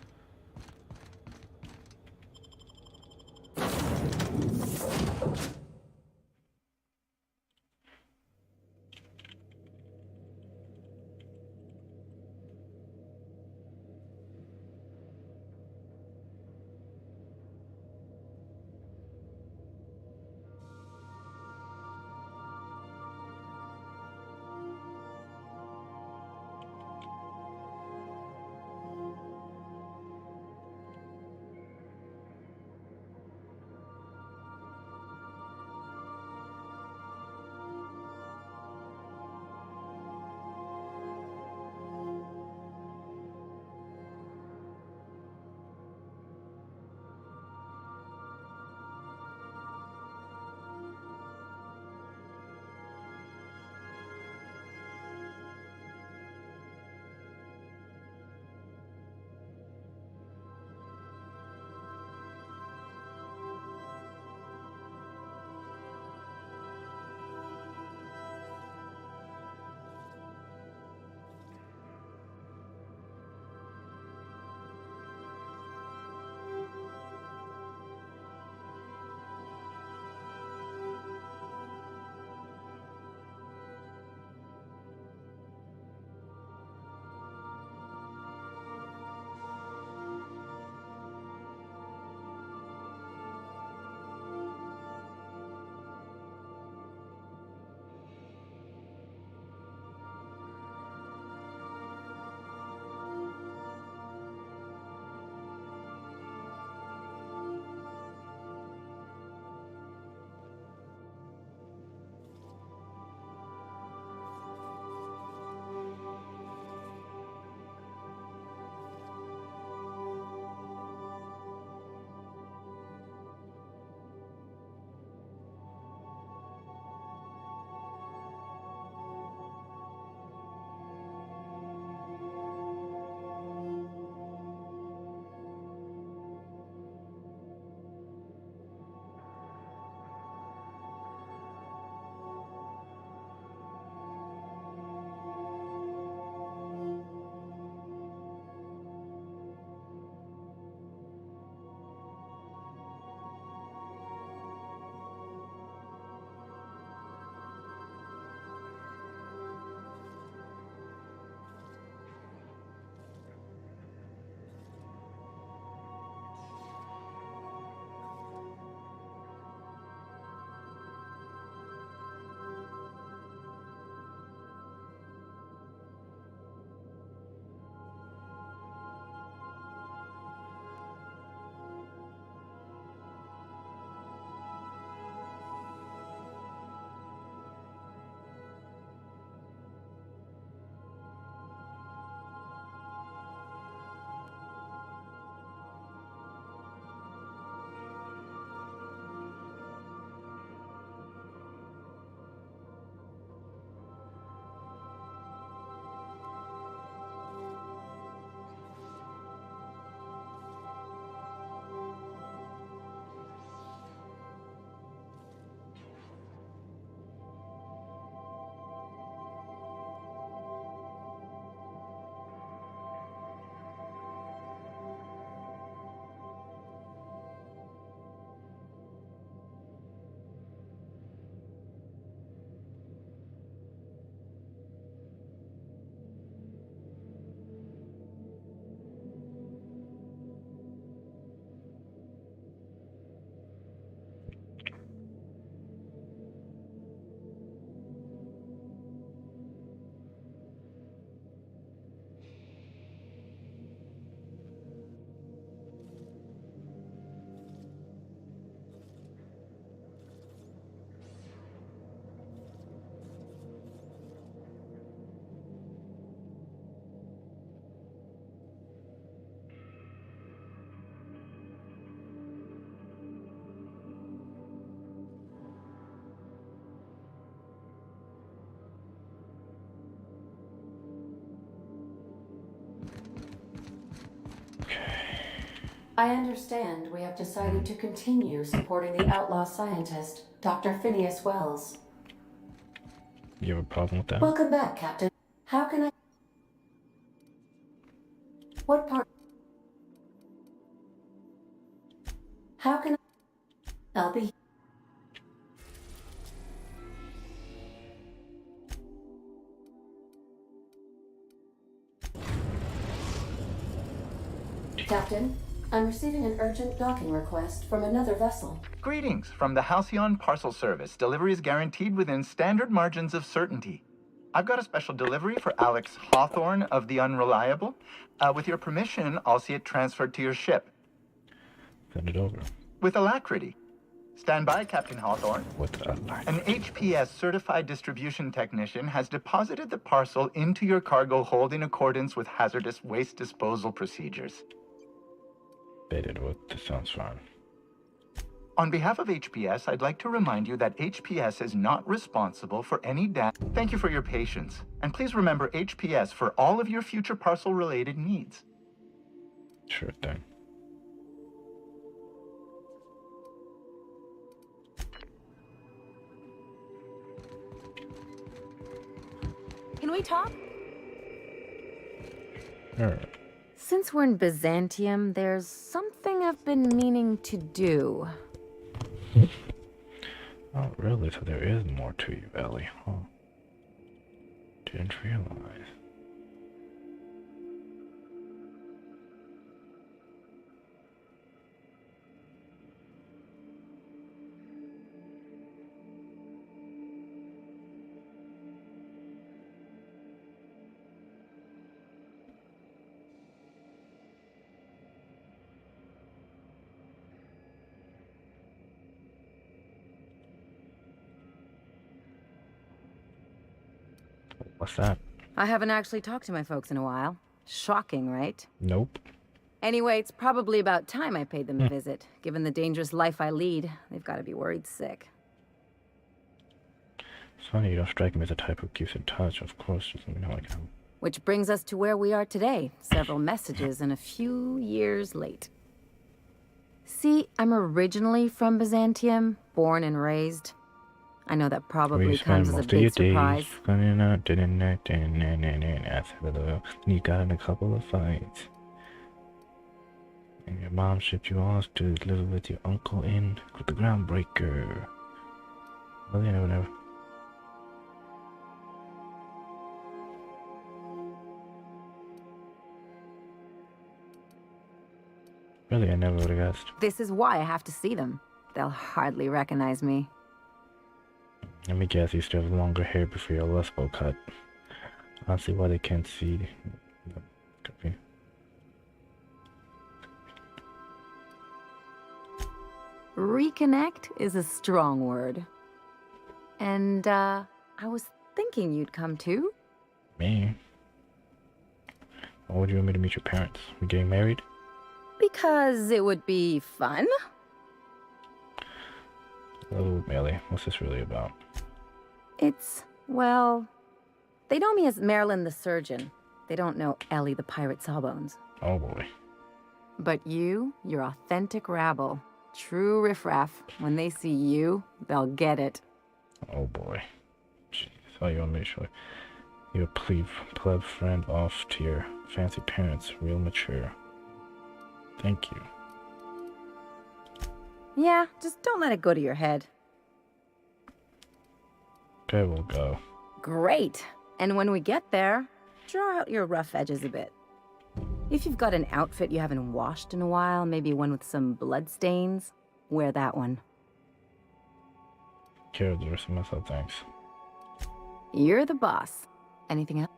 S2: I understand we have decided to continue supporting the outlaw scientist, Dr. Phineas Wells.
S1: You have a problem with that?
S2: Welcome back, Captain. How can I... What part... How can I... I'll be... Captain, I'm receiving an urgent docking request from another vessel.
S11: Greetings from the Halcyon Parcel Service. Delivery is guaranteed within standard margins of certainty. I've got a special delivery for Alex Hawthorne of the Unreliable. With your permission, I'll see it transferred to your ship.
S1: Send it over.
S11: With alacrity. Stand by, Captain Hawthorne.
S1: With alacrity.
S11: An HPS certified distribution technician has deposited the parcel into your cargo hold in accordance with hazardous waste disposal procedures.
S1: They did what? This sounds fine.
S11: On behalf of HPS, I'd like to remind you that HPS is not responsible for any damage. Thank you for your patience. And please remember HPS for all of your future parcel-related needs.
S1: Sure thing.
S4: Can we talk?
S1: Alright.
S4: Since we're in Byzantium, there's something I've been meaning to do.
S1: Oh, really? So there is more to you, Ellie. Huh. Didn't realize. What's that?
S4: I haven't actually talked to my folks in a while. Shocking, right?
S1: Nope.
S4: Anyway, it's probably about time I paid them a visit. Given the dangerous life I lead, they've got to be worried sick.
S1: It's funny you don't strike me as a type who keeps in touch. Of course, just let me know I can.
S4: Which brings us to where we are today. Several messages and a few years late. See, I'm originally from Byzantium, born and raised. I know that probably comes as a big surprise.
S1: And you got in a couple of fights. And your mom shipped you off to live with your uncle in the groundbreaker. Well, you never. Really, I never would have guessed.
S4: This is why I have to see them. They'll hardly recognize me.
S1: Let me guess, you still have longer hair before your last bowl cut. I don't see why they can't see. Could
S4: Reconnect is a strong word. And, I was thinking you'd come too.
S1: Me? Why would you want me to meet your parents? We getting married?
S4: Because it would be fun.
S1: Oh, Melly, what's this really about?
S4: It's, well, they know me as Marilyn the surgeon. They don't know Ellie the pirate sawbones.
S1: Oh boy. But
S4: you're authentic rabble. True riffraff. When they see you, they'll get it.
S1: Oh boy. Jeez, all you want me to show your pleb friend off to your fancy parents, real mature. Thank you.
S4: Yeah, just don't let it go to your head.
S1: Okay, we'll go.
S4: Great. And when we get there, draw out your rough edges a bit. If you've got an outfit you haven't washed in a while, maybe one with some blood stains, wear that one.
S1: Care the rest of myself, thanks.
S4: You're the boss. Anything else?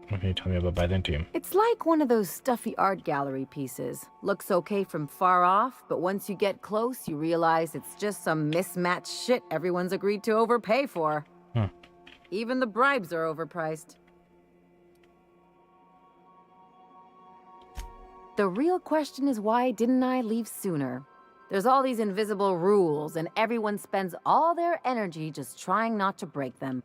S1: What can you tell me about Byzantium?
S4: It's like one of those stuffy art gallery pieces. Looks okay from far off, but once you get close, you realize it's just some mismatched shit everyone's agreed to overpay for. Even the bribes are overpriced. The real question is, why didn't I leave sooner? There's all these invisible rules, and everyone spends all their energy just trying not to break them.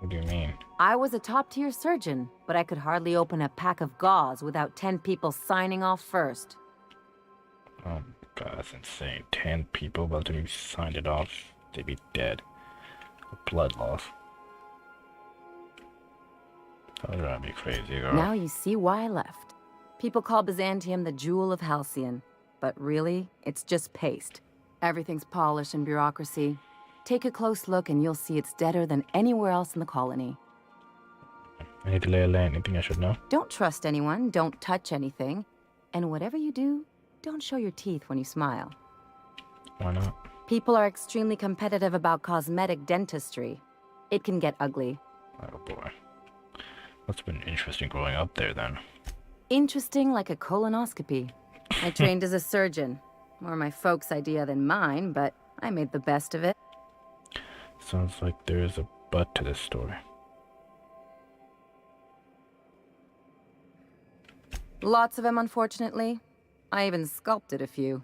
S1: What do you mean?
S4: I was a top-tier surgeon, but I could hardly open a pack of gauze without 10 people signing off first.
S1: Oh god, that's insane. 10 people, by the time you signed it off, they'd be dead. Blood loss. That would be crazy, girl.
S4: Now you see why I left. People call Byzantium the jewel of Halcyon, but really, it's just paste. Everything's polish and bureaucracy. Take a close look and you'll see it's deader than anywhere else in the colony.
S1: I need to lay a lay. Anything I should know?
S4: Don't trust anyone, don't touch anything, and whatever you do, don't show your teeth when you smile.
S1: Why not?
S4: People are extremely competitive about cosmetic dentistry. It can get ugly.
S1: Oh boy. Must have been interesting growing up there then.
S4: Interesting like a colonoscopy. I trained as a surgeon. More my folks' idea than mine, but I made the best of it.
S1: Sounds like there's a but to this story.
S4: Lots of them, unfortunately. I even sculpted a few.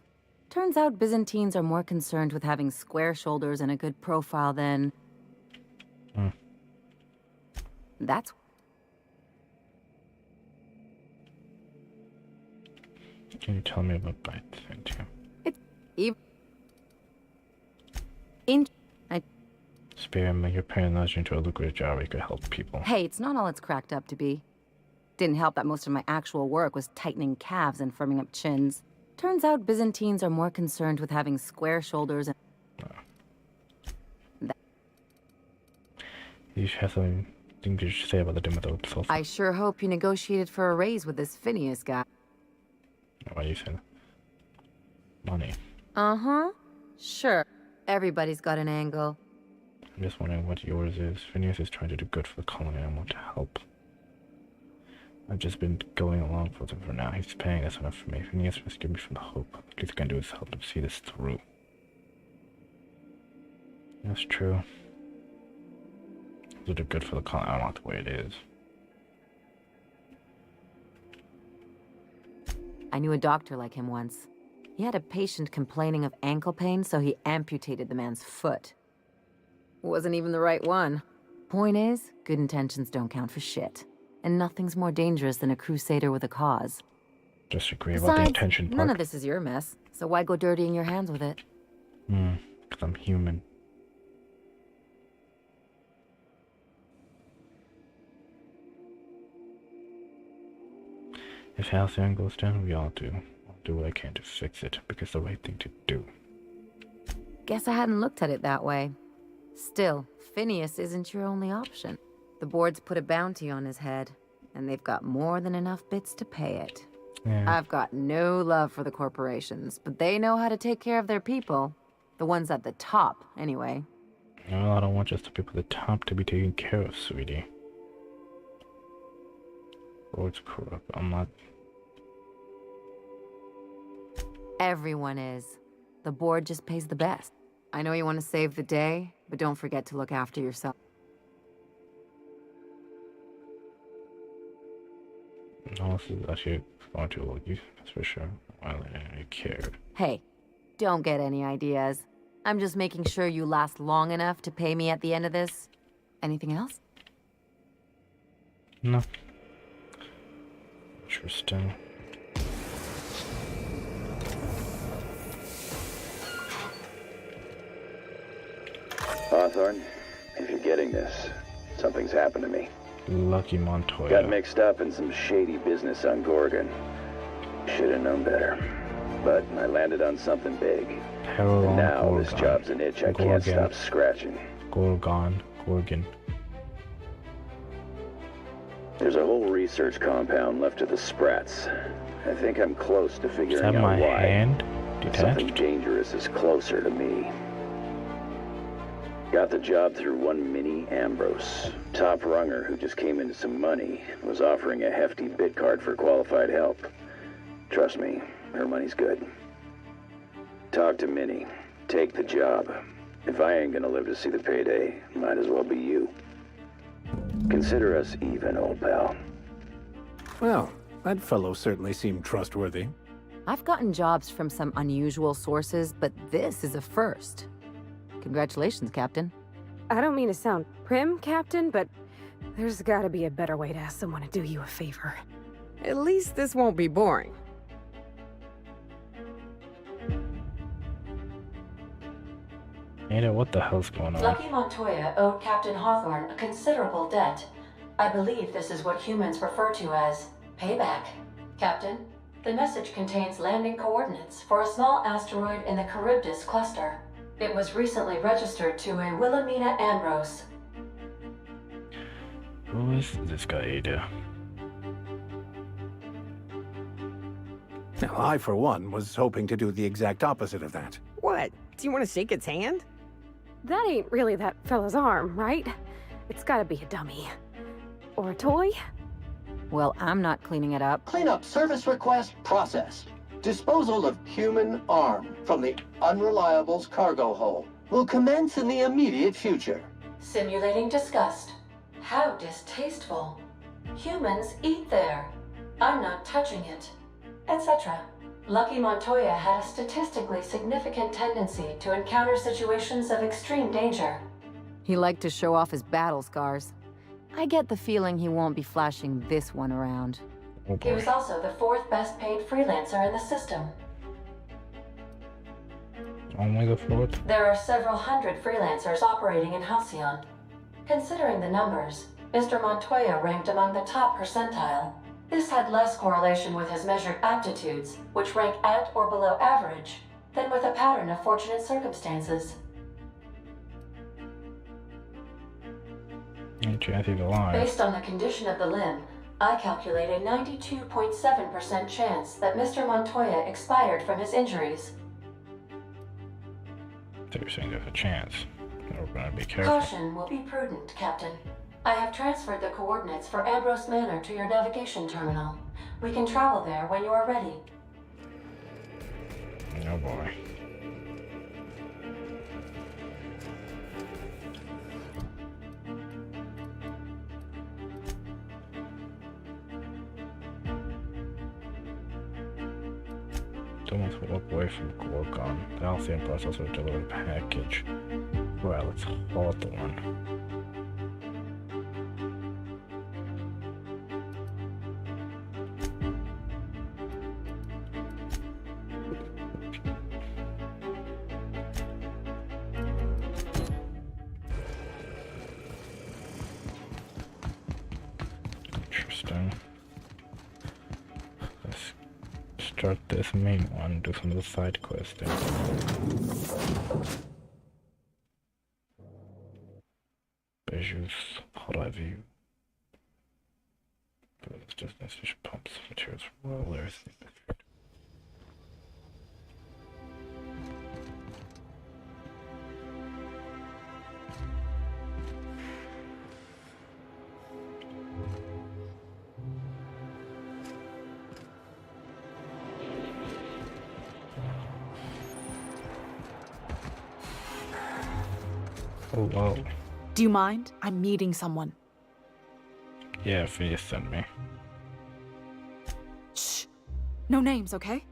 S4: Turns out Byzantines are more concerned with having square shoulders and a good profile than... That's...
S1: Can you tell me about Byzantium? Spare me, your parent nudged you into a lucrative job where you could help people.
S4: Hey, it's not all it's cracked up to be. Didn't help that most of my actual work was tightening calves and firming up chins. Turns out Byzantines are more concerned with having square shoulders and...
S1: You have something you should say about the Doom itself.
S4: I sure hope you negotiated for a raise with this Phineas guy.
S1: Why do you say that? Money.
S4: Uh-huh. Sure. Everybody's got an angle.
S1: I'm just wondering what yours is. Phineas is trying to do good for the colony and I want to help. I've just been going along with him for now. He's paying us enough for me. Phineas rescued me from the hope. The least I can do is help him see this through. That's true. He'll do good for the colony. I don't like the way it is.
S4: I knew a doctor like him once. He had a patient complaining of ankle pain, so he amputated the man's foot. Wasn't even the right one. Point is, good intentions don't count for shit. And nothing's more dangerous than a crusader with a cause.
S1: Disagree about the intention part.
S4: None of this is your mess, so why go dirtying your hands with it?
S1: Because I'm human. If Halcyon goes down, we all do. I'll do what I can to fix it, because it's the right thing to do.
S4: Guess I hadn't looked at it that way. Still, Phineas isn't your only option. The board's put a bounty on his head, and they've got more than enough bits to pay it.
S1: Yeah.
S4: I've got no love for the corporations, but they know how to take care of their people. The ones at the top, anyway.
S1: Well, I don't want just the people at the top to be taken care of, sweetie. Board's corrupt. I'm not...
S4: Everyone is. The board just pays the best. I know you want to save the day, but don't forget to look after yourself.
S1: No, this is actually going to look you, that's for sure. I cared.
S4: Hey, don't get any ideas. I'm just making sure you last long enough to pay me at the end of this. Anything else?
S1: No. Interesting.
S12: Hawthorne, if you're getting this, something's happened to me.
S1: Lucky Montoya.
S12: Got mixed up in some shady business on Gorgon. Should have known better. But I landed on something big. And now
S1: Gorgon.
S12: This job's an itch I can't stop scratching.
S1: Gorgon.
S12: There's a whole research compound left of the Sprats. I think I'm close to figuring out
S1: my
S12: why.
S1: hand detached?
S12: Something dangerous is closer to me. Got the job through one Minnie Ambrose. Top runger who just came into some money, was offering a hefty bid card for qualified help. Trust me, her money's good. Talk to Minnie. Take the job. If I ain't gonna live to see the payday, might as well be you. Consider us even, old pal.
S13: Well, that fellow certainly seemed trustworthy.
S4: I've gotten jobs from some unusual sources, but this is a first. Congratulations, Captain.
S10: I don't mean to sound prim, Captain, but there's gotta be a better way to ask someone to do you a favor.
S8: At least this won't be boring.
S1: Ada, what the hell's going on?
S2: Lucky Montoya owed Captain Hawthorne a considerable debt. I believe this is what humans refer to as payback. Captain, the message contains landing coordinates for a small asteroid in the Charybdis cluster. It was recently registered to a Wilhelmina Ambrose.
S1: Who is this guy, Ada?
S13: Now, I, for one, was hoping to do the exact opposite of that.
S8: What? Do you want to shake its hand?
S10: That ain't really that fella's arm, right? It's gotta be a dummy. Or a toy?
S4: Well, I'm not cleaning it up.
S14: Cleanup service request processed. Disposal of human arm from the Unreliable's cargo hold will commence in the immediate future.
S2: Simulating disgust. How distasteful. Humans eat there. I'm not touching it. Etc. Lucky Montoya had a statistically significant tendency to encounter situations of extreme danger.
S4: He liked to show off his battle scars. I get the feeling he won't be flashing this one around.
S1: Oh
S2: He
S1: boy.
S2: was also the 4th best paid freelancer in the system.
S1: Only the 4th?
S2: There are several hundred freelancers operating in Halcyon. Considering the numbers, Mr. Montoya ranked among the top percentile. This had less correlation with his measured aptitudes, which rank at or below average, than with a pattern of fortunate circumstances.
S1: Ain't Jazzy alive?
S2: Based on the condition of the limb, I calculate a 92.7% chance that Mr. Montoya expired from his injuries.
S1: So you're saying there's a chance. We're gonna be careful.
S2: Caution will be prudent, Captain. I have transferred the coordinates for Ambrose Manor to your navigation terminal. We can travel there when you are ready.
S1: Oh boy. Someone's walk away from Gorgon. The Halcyon processor delivered package. Well, it's Hawthorne. Interesting. Let's start this main one, do some of the side questing. Beju's review. It's just necessary pumps, materials, rollers. Oh wow.
S15: Do you mind? I'm meeting someone.
S1: Yeah, Phineas sent me.
S15: Shh. No names, okay?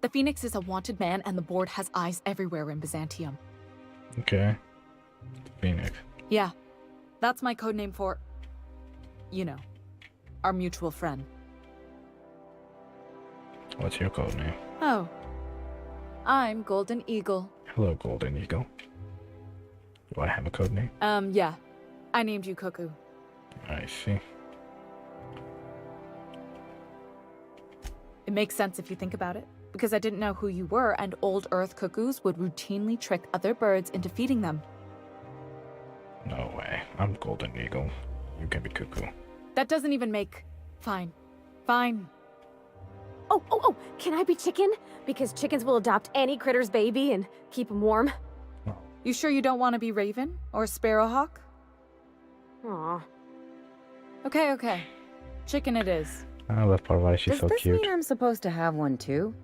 S15: The Phoenix is a wanted man and the board has eyes everywhere in Byzantium.
S1: Okay. Phoenix.
S15: Yeah. That's my codename for... you know, our mutual friend.
S1: What's your code name?
S15: Oh. I'm Golden Eagle.
S1: Hello, Golden Eagle. Do I have a code name?
S15: Yeah. I named you Cuckoo.
S1: I see.
S15: It makes sense if you think about it, because I didn't know who you were, and old Earth cuckoos would routinely trick other birds into feeding them.
S1: No way. I'm Golden Eagle. You can be Cuckoo.
S15: That doesn't even make... Fine. Fine.
S10: Oh, can I be chicken? Because chickens will adopt any critter's baby and keep them warm.
S15: You sure you don't want to be Raven? Or Sparrowhawk?
S10: Aw.
S15: Okay. Chicken it is.
S1: Oh, that's probably why she's
S4: Does
S1: so
S4: this
S1: cute.
S4: mean I'm supposed to have one too?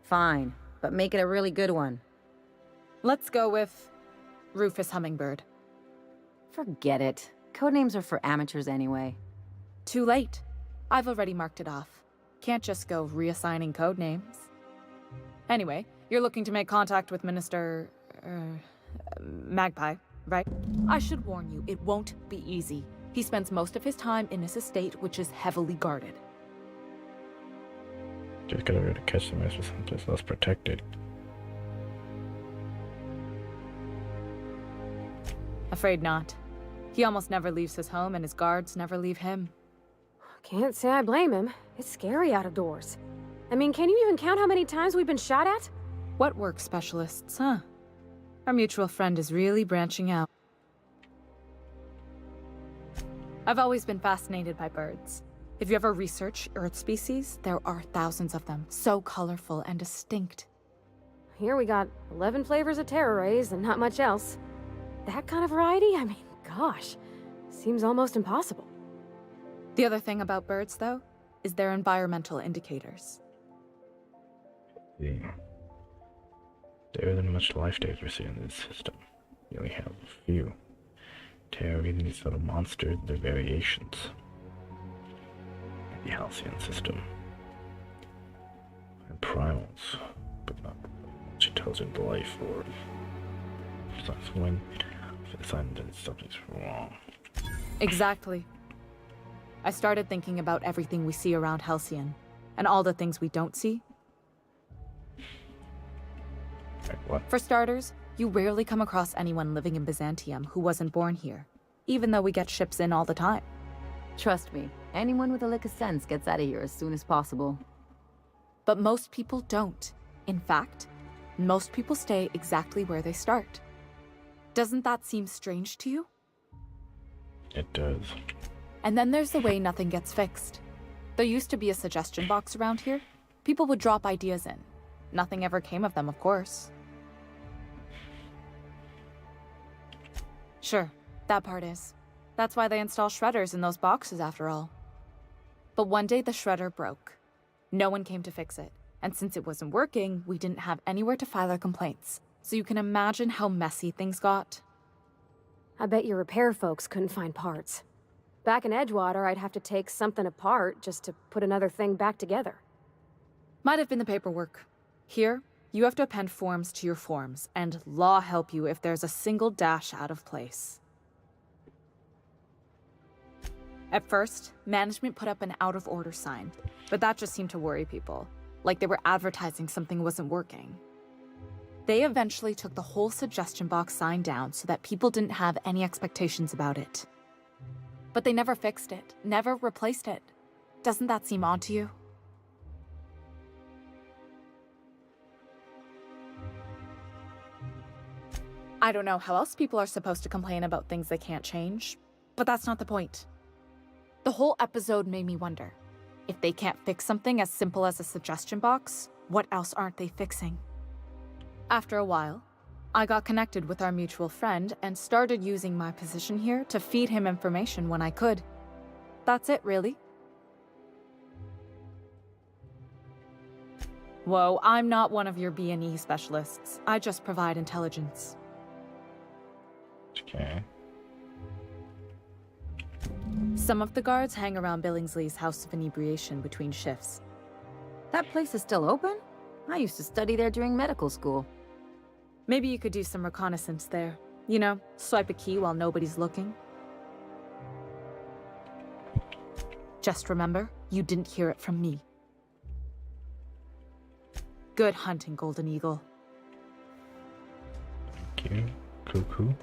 S4: Fine, but make it a really good one.
S15: Let's go with... Rufus Hummingbird.
S4: Forget it. Codenames are for amateurs anyway.
S15: Too late. I've already marked it off. Can't just go reassigning codenames. Anyway, you're looking to make contact with Minister... Magpie. right? I should warn you, it won't be easy. He spends most of his time in his estate, which is heavily guarded.
S1: Just gotta be able to catch the mice or someplace less protected.
S15: Afraid not. He almost never leaves his home, and his guards never leave him.
S10: Can't say I blame him. It's scary out of doors. I mean, can you even count how many times we've been shot at?
S15: What work specialists, huh? Our mutual friend is really branching out. I've always been fascinated by birds. If you ever research Earth species, there are thousands of them, so colorful and distinct.
S10: Here we got 11 flavors of terror rays and not much else. That kind of variety? I mean, gosh, seems almost impossible.
S15: The other thing about birds, though, is their environmental indicators.
S1: Yeah. There isn't much life diversity in this system. You only have a few. Terror, even these little monsters, their variations. The Halcyon system. And primals, but not much intelligent life or when for the sign that something's wrong.
S15: Exactly. I started thinking about everything we see around Halcyon, and all the things we don't see.
S1: Like what?
S15: For starters, you rarely come across anyone living in Byzantium who wasn't born here, even though we get ships in all the time.
S4: Trust me, anyone with a lick of sense gets out of here as soon as possible.
S15: But most people don't. In fact, most people stay exactly where they start. Doesn't that seem strange to you?
S1: It does.
S15: And then there's the way nothing gets fixed. There used to be a suggestion box around here. People would drop ideas in. Nothing ever came of them, of course. Sure, that part is. That's why they install shredders in those boxes, after all. But one day the shredder broke. No one came to fix it. And since it wasn't working, we didn't have anywhere to file our complaints. So you can imagine how messy things got.
S10: I bet your repair folks couldn't find parts. Back in Edgewater, I'd have to take something apart just to put another thing back together.
S15: Might have been the paperwork. Here, you have to append forms to your forms, and law help you if there's a single dash out of place. At first, management put up an out-of-order sign, but that just seemed to worry people, like they were advertising something wasn't working. They eventually took the whole suggestion box sign down so that people didn't have any expectations about it. But they never fixed it, never replaced it. Doesn't that seem odd to you? I don't know how else people are supposed to complain about things they can't change, but that's not the point. The whole episode made me wonder, if they can't fix something as simple as a suggestion box, what else aren't they fixing? After a while, I got connected with our mutual friend and started using my position here to feed him information when I could. That's it, really. Whoa, I'm not one of your B&E specialists. I just provide intelligence.
S1: Okay.
S15: Some of the guards hang around Billingsley's House of Inebriation between shifts.
S4: That place is still open? I used to study there during medical school.
S15: Maybe you could do some reconnaissance there. You know, swipe a key while nobody's looking. Just remember, you didn't hear it from me. Good hunting, Golden Eagle.
S1: Thank you, Cuckoo.